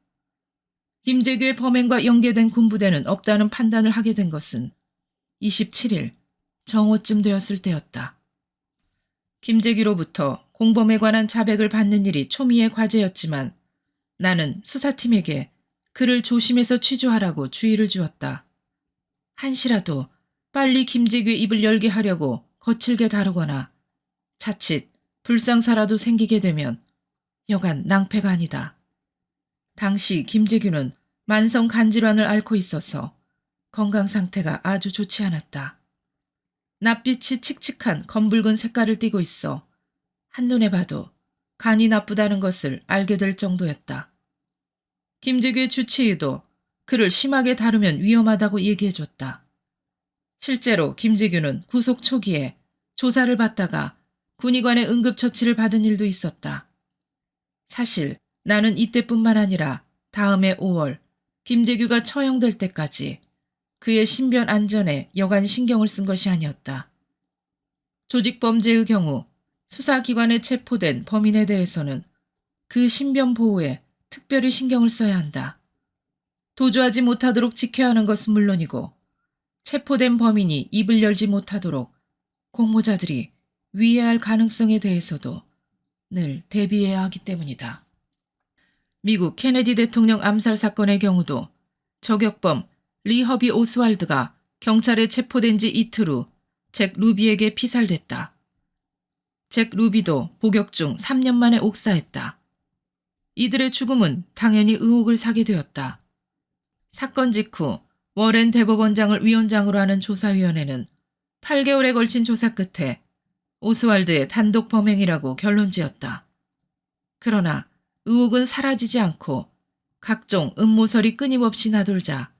김재규의 범행과 연계된 군부대는 없다는 판단을 하게 된 것은 27일 정오쯤 되었을 때였다. 김재규로부터 공범에 관한 자백을 받는 일이 초미의 과제였지만 나는 수사팀에게 그를 조심해서 취조하라고 주의를 주었다. 한시라도 빨리 김재규의 입을 열게 하려고 거칠게 다루거나 자칫 불상사라도 생기게 되면 여간 낭패가 아니다. 당시 김재규는 만성 간질환을 앓고 있어서 건강 상태가 아주 좋지 않았다. 낯빛이 칙칙한 검붉은 색깔을 띠고 있어 한눈에 봐도 간이 나쁘다는 것을 알게 될 정도였다. 김재규의 주치의도 그를 심하게 다루면 위험하다고 얘기해줬다. 실제로 김재규는 구속 초기에 조사를 받다가 군의관의 응급처치를 받은 일도 있었다. 사실 나는 이때뿐만 아니라 다음해 5월 김재규가 처형될 때까지 그의 신변 안전에 여간 신경을 쓴 것이 아니었다. 조직범죄의 경우 수사기관에 체포된 범인에 대해서는 그 신변 보호에 특별히 신경을 써야 한다. 도주하지 못하도록 지켜야 하는 것은 물론이고 체포된 범인이 입을 열지 못하도록 공모자들이 위해할 가능성에 대해서도 늘 대비해야 하기 때문이다. 미국 케네디 대통령 암살 사건의 경우도 저격범 리 허비 오스왈드가 경찰에 체포된 지 이틀 후 잭 루비에게 피살됐다. 잭 루비도 복역 중 3년 만에 옥사했다. 이들의 죽음은 당연히 의혹을 사게 되었다. 사건 직후 워렌 대법원장을 위원장으로 하는 조사위원회는 8개월에 걸친 조사 끝에 오스왈드의 단독 범행이라고 결론지었다. 그러나 의혹은 사라지지 않고 각종 음모설이 끊임없이 나돌자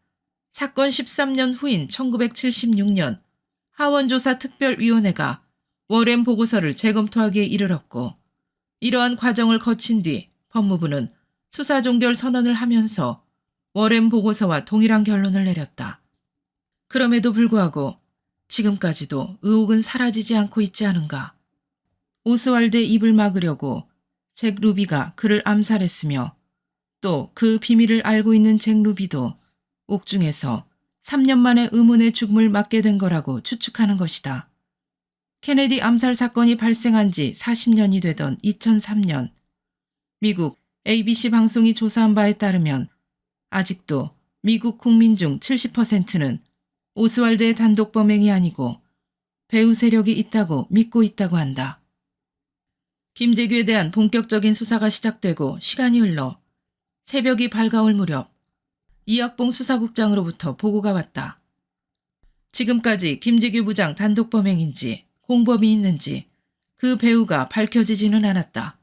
사건 13년 후인 1976년 하원조사특별위원회가 워렌 보고서를 재검토하기에 이르렀고 이러한 과정을 거친 뒤 법무부는 수사 종결 선언을 하면서 워렌 보고서와 동일한 결론을 내렸다. 그럼에도 불구하고 지금까지도 의혹은 사라지지 않고 있지 않은가. 오스왈드의 입을 막으려고 잭 루비가 그를 암살했으며 또 그 비밀을 알고 있는 잭 루비도 옥중에서 3년 만에 의문의 죽음을 맞게 된 거라고 추측하는 것이다. 케네디 암살 사건이 발생한 지 40년이 되던 2003년 미국 ABC 방송이 조사한 바에 따르면 아직도 미국 국민 중 70%는 오스왈드의 단독 범행이 아니고 배후 세력이 있다고 믿고 있다고 한다. 김재규에 대한 본격적인 수사가 시작되고 시간이 흘러 새벽이 밝아올 무렵 이학봉 수사국장으로부터 보고가 왔다. 지금까지 김재규 부장 단독 범행인지 공범이 있는지 그 배후가 밝혀지지는 않았다.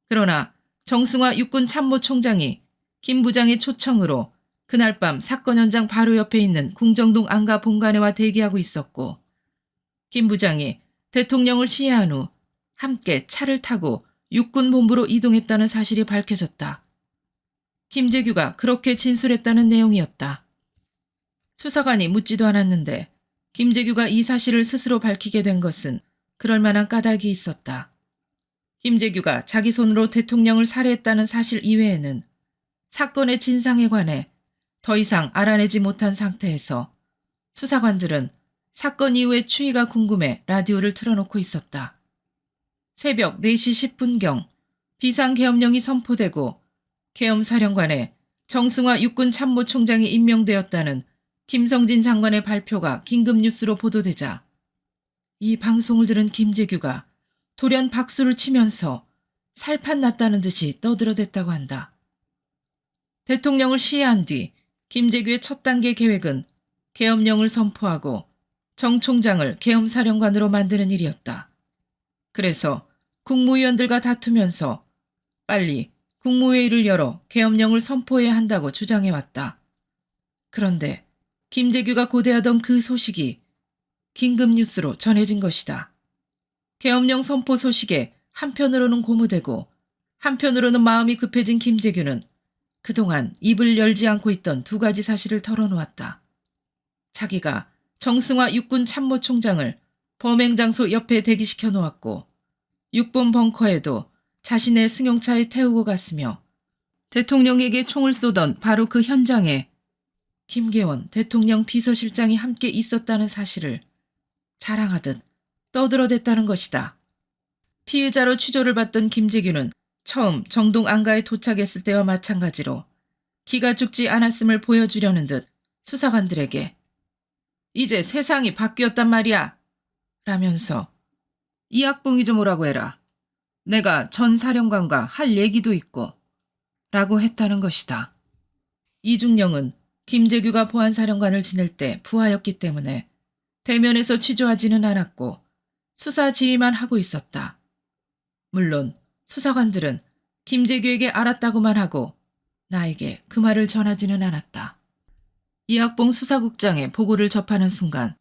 그러나 정승화 육군 참모총장이 김 부장의 초청으로 그날 밤 사건 현장 바로 옆에 있는 궁정동 안가 본관에와 대기하고 있었고 김 부장이 대통령을 시해한 후 함께 차를 타고 육군 본부로 이동했다는 사실이 밝혀졌다. 김재규가 그렇게 진술했다는 내용이었다. 수사관이 묻지도 않았는데 김재규가 이 사실을 스스로 밝히게 된 것은 그럴 만한 까닭이 있었다. 김재규가 자기 손으로 대통령을 살해했다는 사실 이외에는 사건의 진상에 관해 더 이상 알아내지 못한 상태에서 수사관들은 사건 이후의 추이가 궁금해 라디오를 틀어놓고 있었다. 새벽 4시 10분경 비상계엄령이 선포되고 계엄사령관에 정승화 육군 참모총장이 임명되었다는 김성진 장관의 발표가 긴급뉴스로 보도되자 이 방송을 들은 김재규가 돌연 박수를 치면서 살판 났다는 듯이 떠들어댔다고 한다. 대통령을 시해한 뒤 김재규의 첫 단계 계획은 계엄령을 선포하고 정 총장을 계엄사령관으로 만드는 일이었다. 그래서 국무위원들과 다투면서 빨리 국무회의를 열어 계엄령을 선포해야 한다고 주장해왔다. 그런데 김재규가 고대하던 그 소식이 긴급뉴스로 전해진 것이다. 계엄령 선포 소식에 한편으로는 고무되고 한편으로는 마음이 급해진 김재규는 그동안 입을 열지 않고 있던 두 가지 사실을 털어놓았다. 자기가 정승화 육군 참모총장을 범행 장소 옆에 대기시켜 놓았고 육본 벙커에도 자신의 승용차에 태우고 갔으며 대통령에게 총을 쏘던 바로 그 현장에 김계원 대통령 비서실장이 함께 있었다는 사실을 자랑하듯 떠들어댔다는 것이다. 피의자로 취조를 받던 김재규는 처음 정동 안가에 도착했을 때와 마찬가지로 기가 죽지 않았음을 보여주려는 듯 수사관들에게 이제 세상이 바뀌었단 말이야 라면서 이학봉이 좀 오라고 해라. 내가 전 사령관과 할 얘기도 있고 라고 했다는 것이다. 이중령은 김재규가 보안사령관을 지낼 때 부하였기 때문에 대면에서 취조하지는 않았고 수사 지휘만 하고 있었다. 물론 수사관들은 김재규에게 알았다고만 하고 나에게 그 말을 전하지는 않았다. 이학봉 수사국장의 보고를 접하는 순간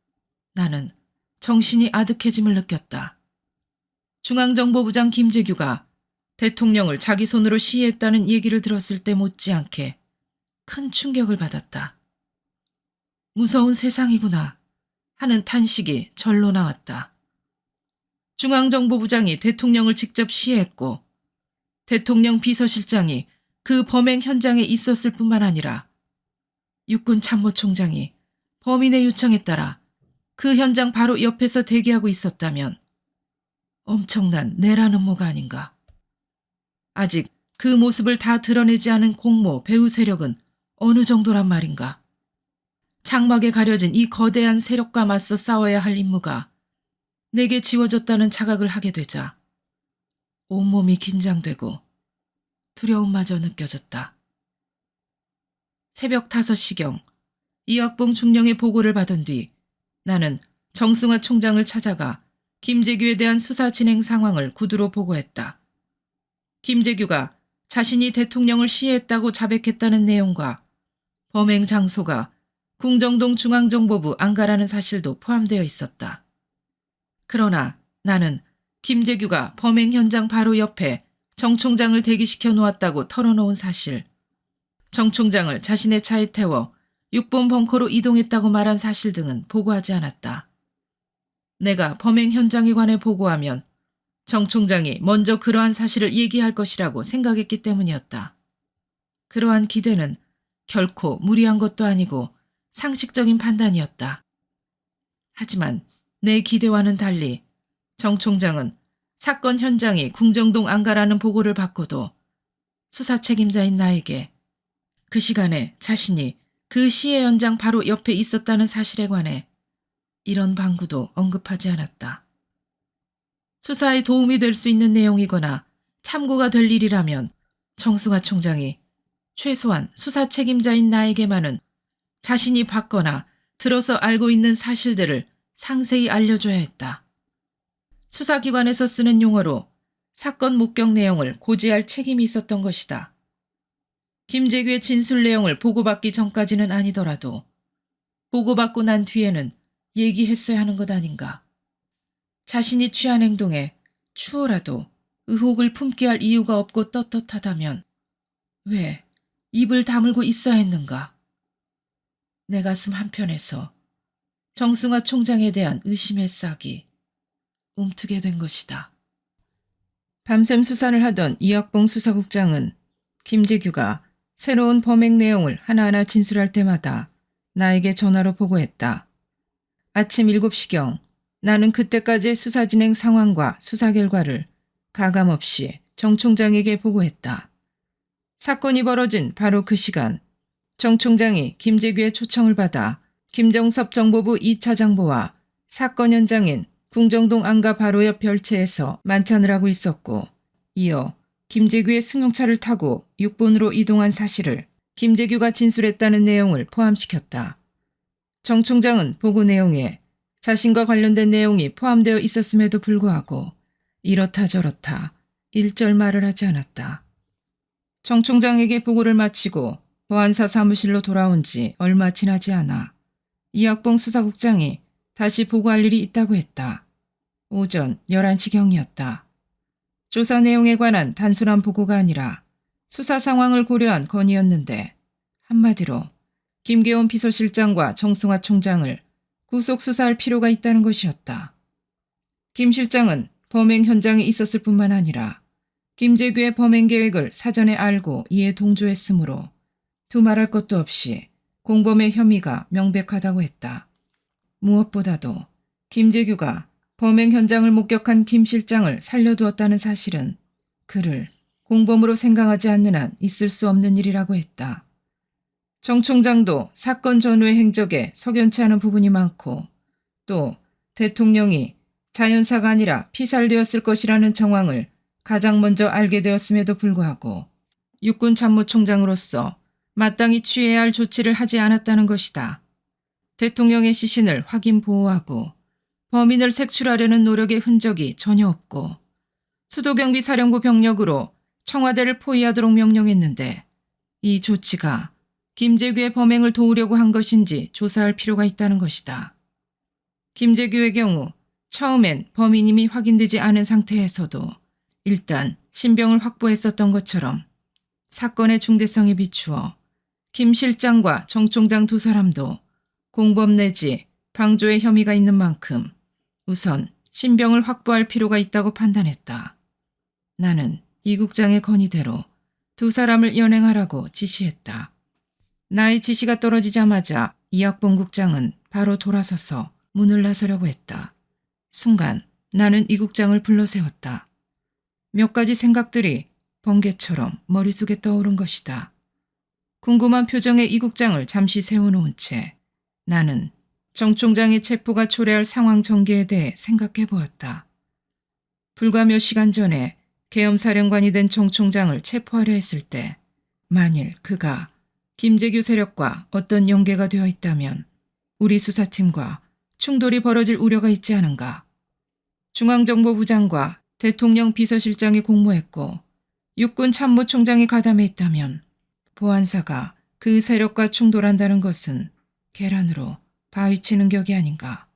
나는 정신이 아득해짐을 느꼈다. 중앙정보부장 김재규가 대통령을 자기 손으로 시해했다는 얘기를 들었을 때 못지않게 큰 충격을 받았다. 무서운 세상이구나 하는 탄식이 절로 나왔다. 중앙정보부장이 대통령을 직접 시해했고 대통령 비서실장이 그 범행 현장에 있었을 뿐만 아니라 육군 참모총장이 범인의 요청에 따라 그 현장 바로 옆에서 대기하고 있었다면 엄청난 내란 음모가 아닌가. 아직 그 모습을 다 드러내지 않은 공모 배후 세력은 어느 정도란 말인가. 장막에 가려진 이 거대한 세력과 맞서 싸워야 할 임무가 내게 지워졌다는 자각을 하게 되자 온몸이 긴장되고 두려움마저 느껴졌다. 새벽 5시경 이학봉 중령의 보고를 받은 뒤 나는 정승화 총장을 찾아가 김재규에 대한 수사 진행 상황을 구두로 보고했다. 김재규가 자신이 대통령을 시해했다고 자백했다는 내용과 범행 장소가 궁정동 중앙정보부 안가라는 사실도 포함되어 있었다. 그러나 나는 김재규가 범행 현장 바로 옆에 정 총장을 대기시켜 놓았다고 털어놓은 사실, 정 총장을 자신의 차에 태워 6번 벙커로 이동했다고 말한 사실 등은 보고하지 않았다. 내가 범행 현장에 관해 보고하면 정 총장이 먼저 그러한 사실을 얘기할 것이라고 생각했기 때문이었다. 그러한 기대는 결코 무리한 것도 아니고 상식적인 판단이었다. 하지만 내 기대와는 달리 정 총장은 사건 현장이 궁정동 안가라는 보고를 받고도 수사 책임자인 나에게 그 시간에 자신이 그 시해 현장 바로 옆에 있었다는 사실에 관해 이런 방구도 언급하지 않았다. 수사에 도움이 될 수 있는 내용이거나 참고가 될 일이라면 정승화 총장이 최소한 수사 책임자인 나에게만은 자신이 봤거나 들어서 알고 있는 사실들을 상세히 알려줘야 했다. 수사기관에서 쓰는 용어로 사건 목격 내용을 고지할 책임이 있었던 것이다. 김재규의 진술 내용을 보고받기 전까지는 아니더라도 보고받고 난 뒤에는 얘기했어야 하는 것 아닌가. 자신이 취한 행동에 추호라도 의혹을 품게 할 이유가 없고 떳떳하다면 왜 입을 다물고 있어야 했는가. 내 가슴 한편에서 정승화 총장에 대한 의심의 싹이 움트게 된 것이다. 밤샘 수사를 하던 이학봉 수사국장은 김재규가 새로운 범행 내용을 하나하나 진술할 때마다 나에게 전화로 보고했다. 아침 7시경 나는 그때까지의 수사 진행 상황과 수사 결과를 가감없이 정 총장에게 보고했다. 사건이 벌어진 바로 그 시간 정 총장이 김재규의 초청을 받아 김정섭 정보부 2차 장보와 사건 현장인 궁정동 안가 바로 옆 별채에서 만찬을 하고 있었고 이어 김재규의 승용차를 타고 6번으로 이동한 사실을 김재규가 진술했다는 내용을 포함시켰다. 정 총장은 보고 내용에 자신과 관련된 내용이 포함되어 있었음에도 불구하고 이렇다 저렇다 일절 말을 하지 않았다. 정 총장에게 보고를 마치고 보안사 사무실로 돌아온 지 얼마 지나지 않아 이학봉 수사국장이 다시 보고할 일이 있다고 했다. 오전 11시경이었다. 조사 내용에 관한 단순한 보고가 아니라 수사 상황을 고려한 건의였는데 한마디로 김계원 비서실장과 정승화 총장을 구속 수사할 필요가 있다는 것이었다. 김 실장은 범행 현장에 있었을 뿐만 아니라 김재규의 범행 계획을 사전에 알고 이에 동조했으므로 두말할 것도 없이 공범의 혐의가 명백하다고 했다. 무엇보다도 김재규가 범행 현장을 목격한 김 실장을 살려두었다는 사실은 그를 공범으로 생각하지 않는 한 있을 수 없는 일이라고 했다. 정 총장도 사건 전후의 행적에 석연치 않은 부분이 많고 또 대통령이 자연사가 아니라 피살되었을 것이라는 정황을 가장 먼저 알게 되었음에도 불구하고 육군 참모총장으로서 마땅히 취해야 할 조치를 하지 않았다는 것이다. 대통령의 시신을 확인 보호하고 범인을 색출하려는 노력의 흔적이 전혀 없고 수도경비사령부 병력으로 청와대를 포위하도록 명령했는데 이 조치가 김재규의 범행을 도우려고 한 것인지 조사할 필요가 있다는 것이다. 김재규의 경우 처음엔 범인임이 확인되지 않은 상태에서도 일단 신병을 확보했었던 것처럼 사건의 중대성에 비추어 김 실장과 정 총장 두 사람도 공범 내지 방조의 혐의가 있는 만큼 우선 신병을 확보할 필요가 있다고 판단했다. 나는 이 국장의 건의대로 두 사람을 연행하라고 지시했다. 나의 지시가 떨어지자마자 이학봉 국장은 바로 돌아서서 문을 나서려고 했다. 순간 나는 이 국장을 불러세웠다. 몇 가지 생각들이 번개처럼 머릿속에 떠오른 것이다. 궁금한 표정의 이 국장을 잠시 세워놓은 채 나는 정 총장의 체포가 초래할 상황 전개에 대해 생각해 보았다. 불과 몇 시간 전에 계엄사령관이 된 정 총장을 체포하려 했을 때 만일 그가 김재규 세력과 어떤 연계가 되어 있다면 우리 수사팀과 충돌이 벌어질 우려가 있지 않은가. 중앙정보부장과 대통령 비서실장이 공모했고 육군 참모총장이 가담해 있다면 보안사가 그 세력과 충돌한다는 것은 계란으로 바위치는 격이 아닌가.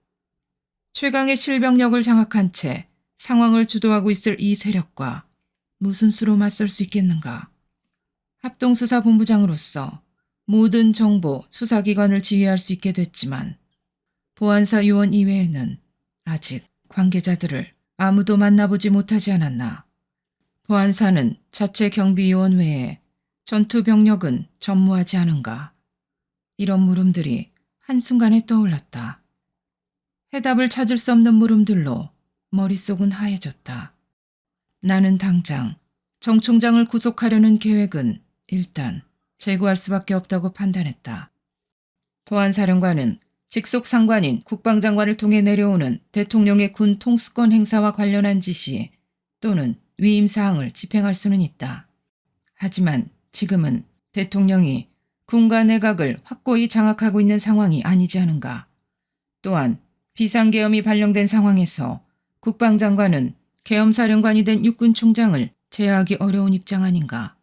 최강의 실병력을 장악한 채 상황을 주도하고 있을 이 세력과 무슨 수로 맞설 수 있겠는가. 합동수사본부장으로서 모든 정보 수사기관을 지휘할 수 있게 됐지만 보안사 요원 이외에는 아직 관계자들을 아무도 만나보지 못하지 않았나. 보안사는 자체 경비요원 외에 전투병력은 전무하지 않은가. 이런 물음들이 한순간에 떠올랐다. 해답을 찾을 수 없는 물음들로 머릿속은 하얘졌다. 나는 당장 정 총장을 구속하려는 계획은 일단 제고할 수밖에 없다고 판단했다. 보안사령관은 직속 상관인 국방장관을 통해 내려오는 대통령의 군 통수권 행사와 관련한 지시 또는 위임사항을 집행할 수는 있다. 하지만 지금은 대통령이 군과 내각을 확고히 장악하고 있는 상황이 아니지 않은가. 또한 비상계엄이 발령된 상황에서 국방장관은 계엄사령관이 된 육군총장을 제어하기 어려운 입장 아닌가.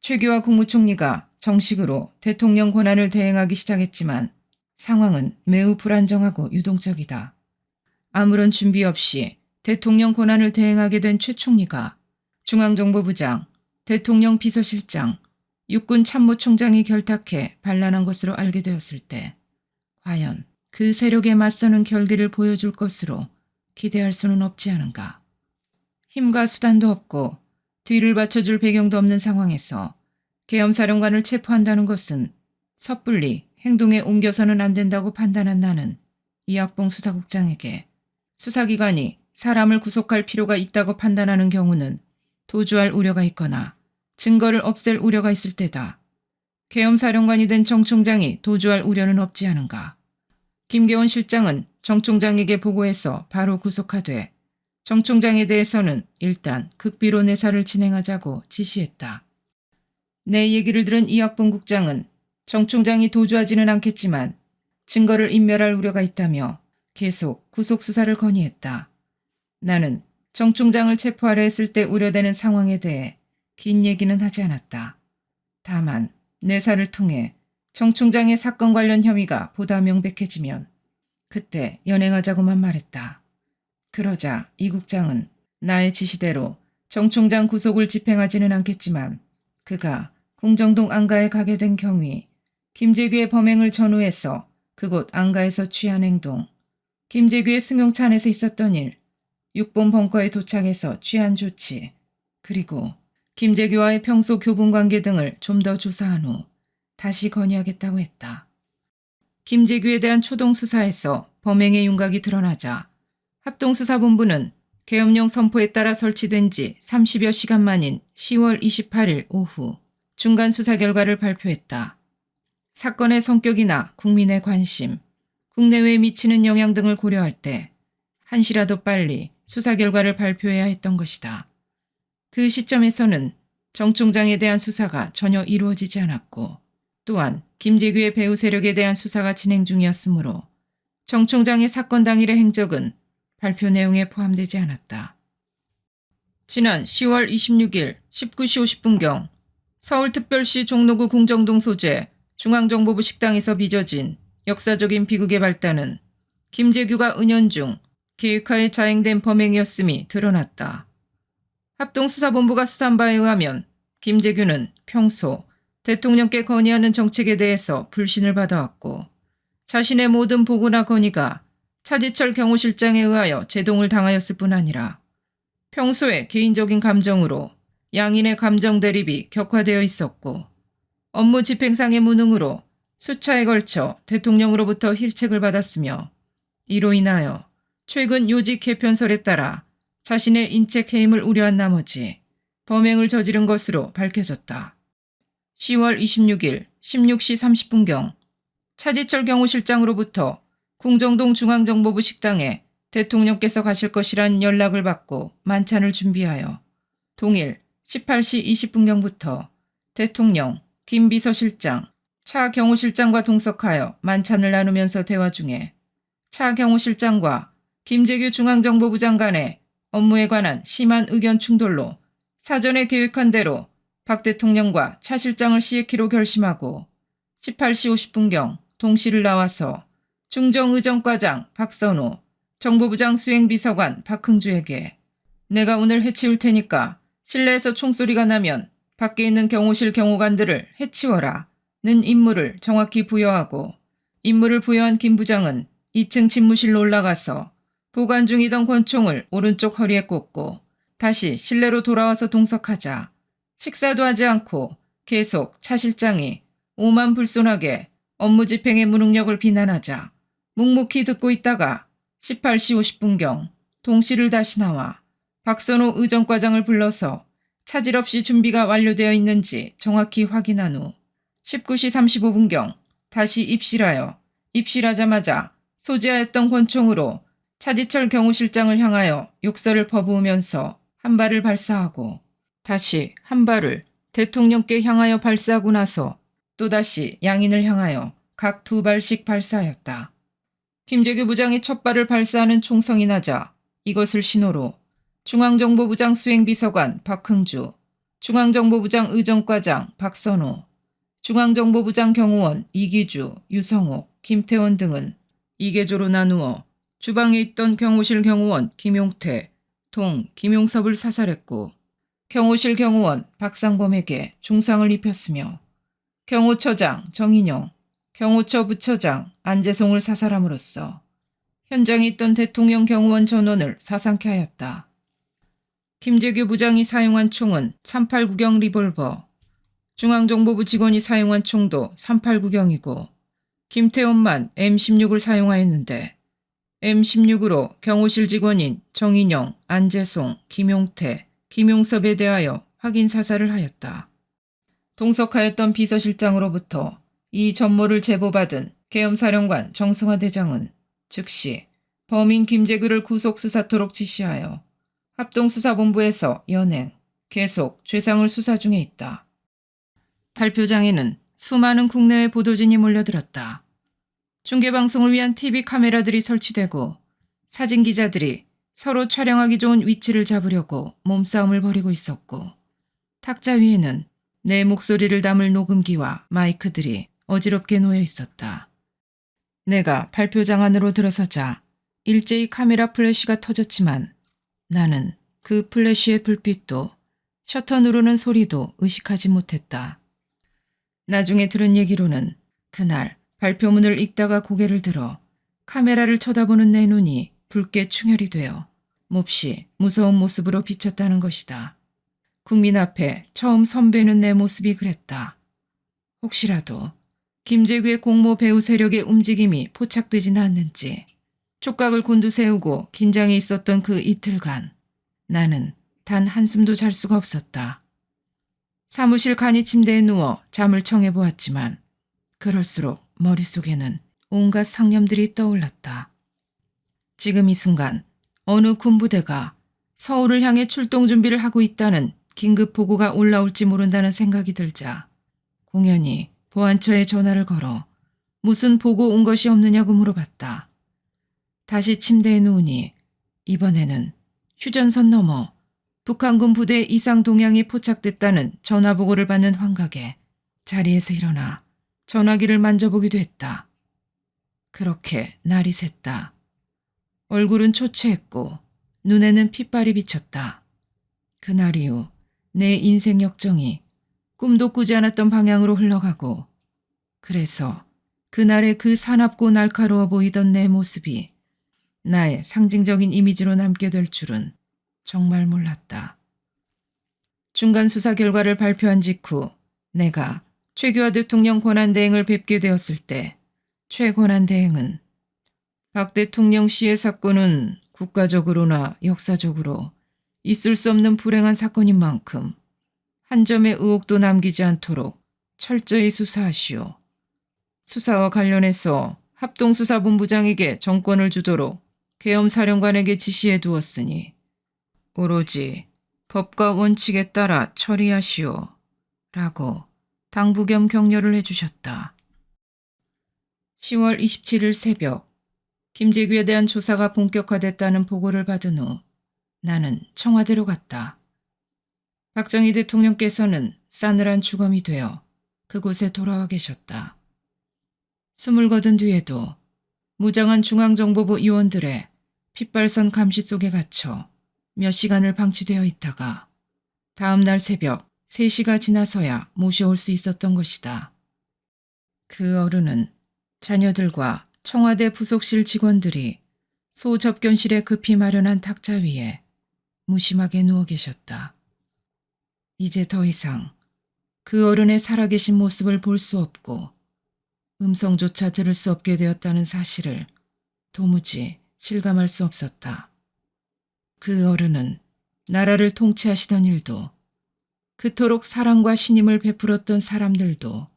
최규하 국무총리가 정식으로 대통령 권한을 대행하기 시작했지만 상황은 매우 불안정하고 유동적이다. 아무런 준비 없이 대통령 권한을 대행하게 된 최 총리가 중앙정보부장, 대통령 비서실장, 육군 참모총장이 결탁해 반란한 것으로 알게 되었을 때 과연 그 세력에 맞서는 결기를 보여줄 것으로 기대할 수는 없지 않은가. 힘과 수단도 없고 뒤를 받쳐줄 배경도 없는 상황에서 계엄사령관을 체포한다는 것은 섣불리 행동에 옮겨서는 안 된다고 판단한 나는 이학봉 수사국장에게 수사기관이 사람을 구속할 필요가 있다고 판단하는 경우는 도주할 우려가 있거나 증거를 없앨 우려가 있을 때다. 계엄사령관이 된 정 총장이 도주할 우려는 없지 않은가. 김계원 실장은 정 총장에게 보고해서 바로 구속하되 정 총장에 대해서는 일단 극비로 내사를 진행하자고 지시했다. 내 얘기를 들은 이학봉 국장은 정 총장이 도주하지는 않겠지만 증거를 인멸할 우려가 있다며 계속 구속수사를 건의했다. 나는 정 총장을 체포하려 했을 때 우려되는 상황에 대해 긴 얘기는 하지 않았다. 다만 내사를 통해 정 총장의 사건 관련 혐의가 보다 명백해지면 그때 연행하자고만 말했다. 그러자 이 국장은 나의 지시대로 정 총장 구속을 집행하지는 않겠지만 그가 궁정동 안가에 가게 된 경위, 김재규의 범행을 전후해서 그곳 안가에서 취한 행동, 김재규의 승용차 안에서 있었던 일, 6번 벙커에 도착해서 취한 조치, 그리고 김재규와의 평소 교분 관계 등을 좀 더 조사한 후 다시 건의하겠다고 했다. 김재규에 대한 초동 수사에서 범행의 윤곽이 드러나자 합동수사본부는 계엄령 선포에 따라 설치된 지 30여 시간 만인 10월 28일 오후 중간 수사 결과를 발표했다. 사건의 성격이나 국민의 관심, 국내외에 미치는 영향 등을 고려할 때 한시라도 빨리 수사 결과를 발표해야 했던 것이다. 그 시점에서는 정 총장에 대한 수사가 전혀 이루어지지 않았고 또한 김재규의 배후 세력에 대한 수사가 진행 중이었으므로 정 총장의 사건 당일의 행적은 발표 내용에 포함되지 않았다. 지난 10월 26일 19시 50분경 서울특별시 종로구 궁정동 소재 중앙정보부 식당에서 빚어진 역사적인 비극의 발단은 김재규가 은연중 계획하에 자행된 범행이었음이 드러났다. 합동수사본부가 수사한 바에 의하면 김재규는 평소 대통령께 건의하는 정책에 대해서 불신을 받아왔고 자신의 모든 보고나 건의가 차지철 경호실장에 의하여 제동을 당하였을 뿐 아니라 평소에 개인적인 감정으로 양인의 감정 대립이 격화되어 있었고 업무 집행상의 무능으로 수차에 걸쳐 대통령으로부터 힐책을 받았으며 이로 인하여 최근 요직 개편설에 따라 자신의 인적 해임을 우려한 나머지 범행을 저지른 것으로 밝혀졌다. 10월 26일 16시 30분경 차지철 경호실장으로부터 궁정동 중앙정보부 식당에 대통령께서 가실 것이란 연락을 받고 만찬을 준비하여 동일 18시 20분경부터 대통령, 김 비서실장, 차 경호실장과 동석하여 만찬을 나누면서 대화 중에 차 경호실장과 김재규 중앙정보부 장관의 업무에 관한 심한 의견 충돌로 사전에 계획한 대로 박 대통령과 차 실장을 시해키로 결심하고 18시 50분경 동실을 나와서 중정의정과장 박선호, 정보부장 수행비서관 박흥주에게 내가 오늘 해치울 테니까 실내에서 총소리가 나면 밖에 있는 경호실 경호관들을 해치워라 는 임무를 정확히 부여하고 임무를 부여한 김 부장은 2층 집무실로 올라가서 보관 중이던 권총을 오른쪽 허리에 꽂고 다시 실내로 돌아와서 동석하자 식사도 하지 않고 계속 차 실장이 오만불손하게 업무 집행의 무능력을 비난하자 묵묵히 듣고 있다가 18시 50분경 동실을 다시 나와 박선호 의정과장을 불러서 차질 없이 준비가 완료되어 있는지 정확히 확인한 후 19시 35분경 다시 입실하여 입실하자마자 소지하였던 권총으로 차지철 경호실장을 향하여 욕설을 퍼부으면서 한 발을 발사하고 다시 한 발을 대통령께 향하여 발사하고 나서 또다시 양인을 향하여 각 2발씩 발사하였다. 김재규 부장이 첫 발을 발사하는 총성이 나자 이것을 신호로 중앙정보부장 수행비서관 박흥주, 중앙정보부장 의정과장 박선호, 중앙정보부장 경호원 이기주, 유성옥, 김태원 등은 2개조로 나누어 주방에 있던 경호실 경호원 김용태, 동 김용섭을 사살했고 경호실 경호원 박상범에게 중상을 입혔으며 경호처장 정인용, 경호처 부처장 안재송을 사살함으로써 현장에 있던 대통령 경호원 전원을 사상케 하였다. 김재규 부장이 사용한 총은 389경 리볼버, 중앙정보부 직원이 사용한 총도 389경이고 김태원만 M16을 사용하였는데 M16으로 경호실 직원인 정인영, 안재송, 김용태, 김용섭에 대하여 확인 사살을 하였다. 동석하였던 비서실장으로부터 이 전모를 제보받은 계엄사령관 정승화 대장은 즉시 범인 김재규를 구속수사토록 지시하여 합동수사본부에서 연행, 계속 죄상을 수사 중에 있다. 발표장에는 수많은 국내외 보도진이 몰려들었다. 중계방송을 위한 TV 카메라들이 설치되고 사진기자들이 서로 촬영하기 좋은 위치를 잡으려고 몸싸움을 벌이고 있었고 탁자 위에는 내 목소리를 담을 녹음기와 마이크들이 어지럽게 놓여 있었다. 내가 발표장 안으로 들어서자 일제히 카메라 플래시가 터졌지만 나는 그 플래시의 불빛도 셔터 누르는 소리도 의식하지 못했다. 나중에 들은 얘기로는 그날 발표문을 읽다가 고개를 들어 카메라를 쳐다보는 내 눈이 붉게 충혈이 되어 몹시 무서운 모습으로 비쳤다는 것이다. 국민 앞에 처음 선배는 내 모습이 그랬다. 혹시라도 김재규의 공모 배후 세력의 움직임이 포착되지는 않는지 촉각을 곤두세우고 긴장해 있었던 그 이틀간 나는 단 한숨도 잘 수가 없었다. 사무실 간이 침대에 누워 잠을 청해보았지만 그럴수록 머릿속에는 온갖 상념들이 떠올랐다. 지금 이 순간 어느 군부대가 서울을 향해 출동 준비를 하고 있다는 긴급 보고가 올라올지 모른다는 생각이 들자 공연히 보안처에 전화를 걸어 무슨 보고 온 것이 없느냐고 물어봤다. 다시 침대에 누우니 이번에는 휴전선 너머 북한군 부대 이상 동향이 포착됐다는 전화보고를 받는 환각에 자리에서 일어나 전화기를 만져보기도 했다. 그렇게 날이 샜다. 얼굴은 초췌했고 눈에는 핏발이 비쳤다. 그날 이후 내 인생 역정이 꿈도 꾸지 않았던 방향으로 흘러가고 그래서 그날의 그 사납고 날카로워 보이던 내 모습이 나의 상징적인 이미지로 남게 될 줄은 정말 몰랐다. 중간 수사 결과를 발표한 직후 내가 최규하 대통령 권한대행을 뵙게 되었을 때 최 권한대행은 박 대통령 씨의 사건은 국가적으로나 역사적으로 있을 수 없는 불행한 사건인 만큼 한 점의 의혹도 남기지 않도록 철저히 수사하시오. 수사와 관련해서 합동수사본부장에게 정권을 주도록 계엄사령관에게 지시해 두었으니 오로지 법과 원칙에 따라 처리하시오. 라고 당부 겸 격려를 해주셨다. 10월 27일 새벽 김재규에 대한 조사가 본격화됐다는 보고를 받은 후 나는 청와대로 갔다. 박정희 대통령께서는 싸늘한 주검이 되어 그곳에 돌아와 계셨다. 숨을 거둔 뒤에도 무장한 중앙정보부 요원들의 핏발선 감시 속에 갇혀 몇 시간을 방치되어 있다가 다음 날 새벽 3시가 지나서야 모셔올 수 있었던 것이다. 그 어른은 자녀들과 청와대 부속실 직원들이 소접견실에 급히 마련한 탁자 위에 무심하게 누워 계셨다. 이제 더 이상 그 어른의 살아계신 모습을 볼 수 없고 음성조차 들을 수 없게 되었다는 사실을 도무지 실감할 수 없었다. 그 어른은 나라를 통치하시던 일도 그토록 사랑과 신임을 베풀었던 사람들도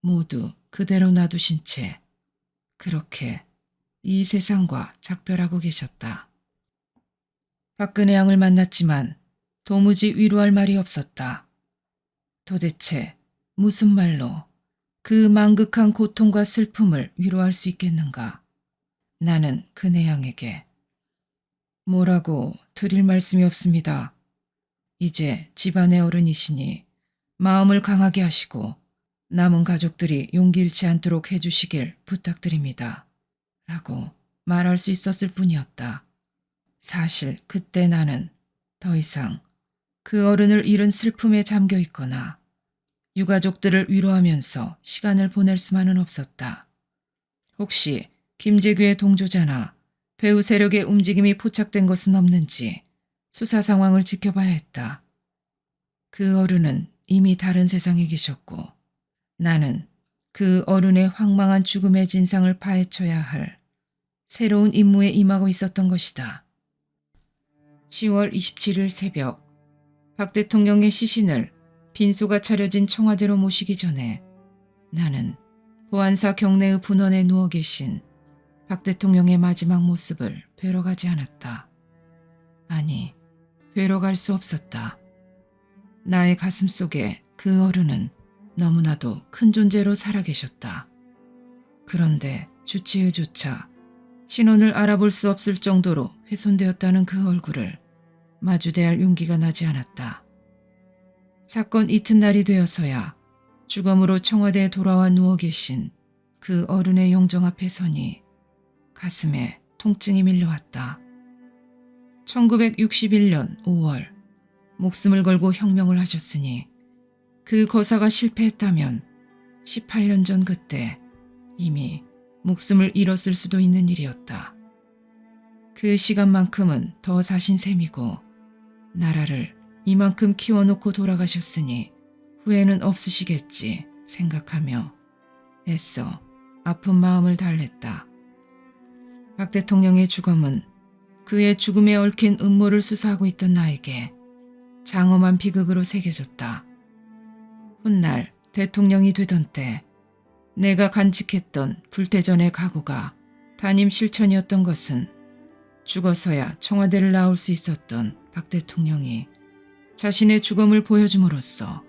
모두 그대로 놔두신 채 그렇게 이 세상과 작별하고 계셨다. 박근혜 양을 만났지만 도무지 위로할 말이 없었다. 도대체 무슨 말로 그 망극한 고통과 슬픔을 위로할 수 있겠는가? 나는 그네 양에게 뭐라고 드릴 말씀이 없습니다. 이제 집안의 어른이시니 마음을 강하게 하시고 남은 가족들이 용기 잃지 않도록 해주시길 부탁드립니다. 라고 말할 수 있었을 뿐이었다. 사실 그때 나는 더 이상 그 어른을 잃은 슬픔에 잠겨 있거나 유가족들을 위로하면서 시간을 보낼 수만은 없었다. 혹시 김재규의 동조자나 배후 세력의 움직임이 포착된 것은 없는지 수사 상황을 지켜봐야 했다. 그 어른은 이미 다른 세상에 계셨고 나는 그 어른의 황망한 죽음의 진상을 파헤쳐야 할 새로운 임무에 임하고 있었던 것이다. 10월 27일 새벽 박 대통령의 시신을 빈소가 차려진 청와대로 모시기 전에 나는 보안사 경내의 분원에 누워 계신 박 대통령의 마지막 모습을 뵈러 가지 않았다. 아니, 뵈러 갈 수 없었다. 나의 가슴 속에 그 어른은 너무나도 큰 존재로 살아계셨다. 그런데 주치의조차 신원을 알아볼 수 없을 정도로 훼손되었다는 그 얼굴을 마주대할 용기가 나지 않았다. 사건 이튿날이 되어서야 주검으로 청와대에 돌아와 누워 계신 그 어른의 영정 앞에 서니 가슴에 통증이 밀려왔다. 1961년 5월 목숨을 걸고 혁명을 하셨으니 그 거사가 실패했다면 18년 전 그때 이미 목숨을 잃었을 수도 있는 일이었다. 그 시간만큼은 더 사신 셈이고 나라를 이만큼 키워놓고 돌아가셨으니 후회는 없으시겠지 생각하며 애써 아픈 마음을 달랬다. 박 대통령의 주검은 그의 죽음에 얽힌 음모를 수사하고 있던 나에게 장엄한 비극으로 새겨졌다. 훗날 대통령이 되던 때 내가 간직했던 불태전의 각오가 단임 실천이었던 것은 죽어서야 청와대를 나올 수 있었던 박 대통령이 자신의 죽음을 보여줌으로써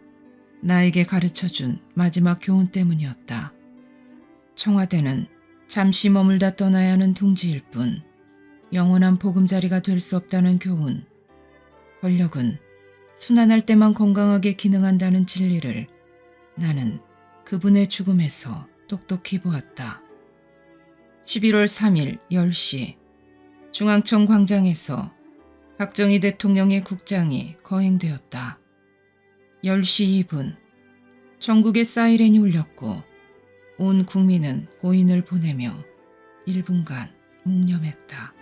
나에게 가르쳐준 마지막 교훈 때문이었다. 청와대는 잠시 머물다 떠나야 하는 둥지일 뿐 영원한 보금자리가 될 수 없다는 교훈. 권력은 순환할 때만 건강하게 기능한다는 진리를 나는 그분의 죽음에서 똑똑히 보았다. 11월 3일 10시 중앙청 광장에서 박정희 대통령의 국장이 거행되었다. 10시 2분 전국의 사이렌이 울렸고 온 국민은 고인을 보내며 1분간 묵념했다.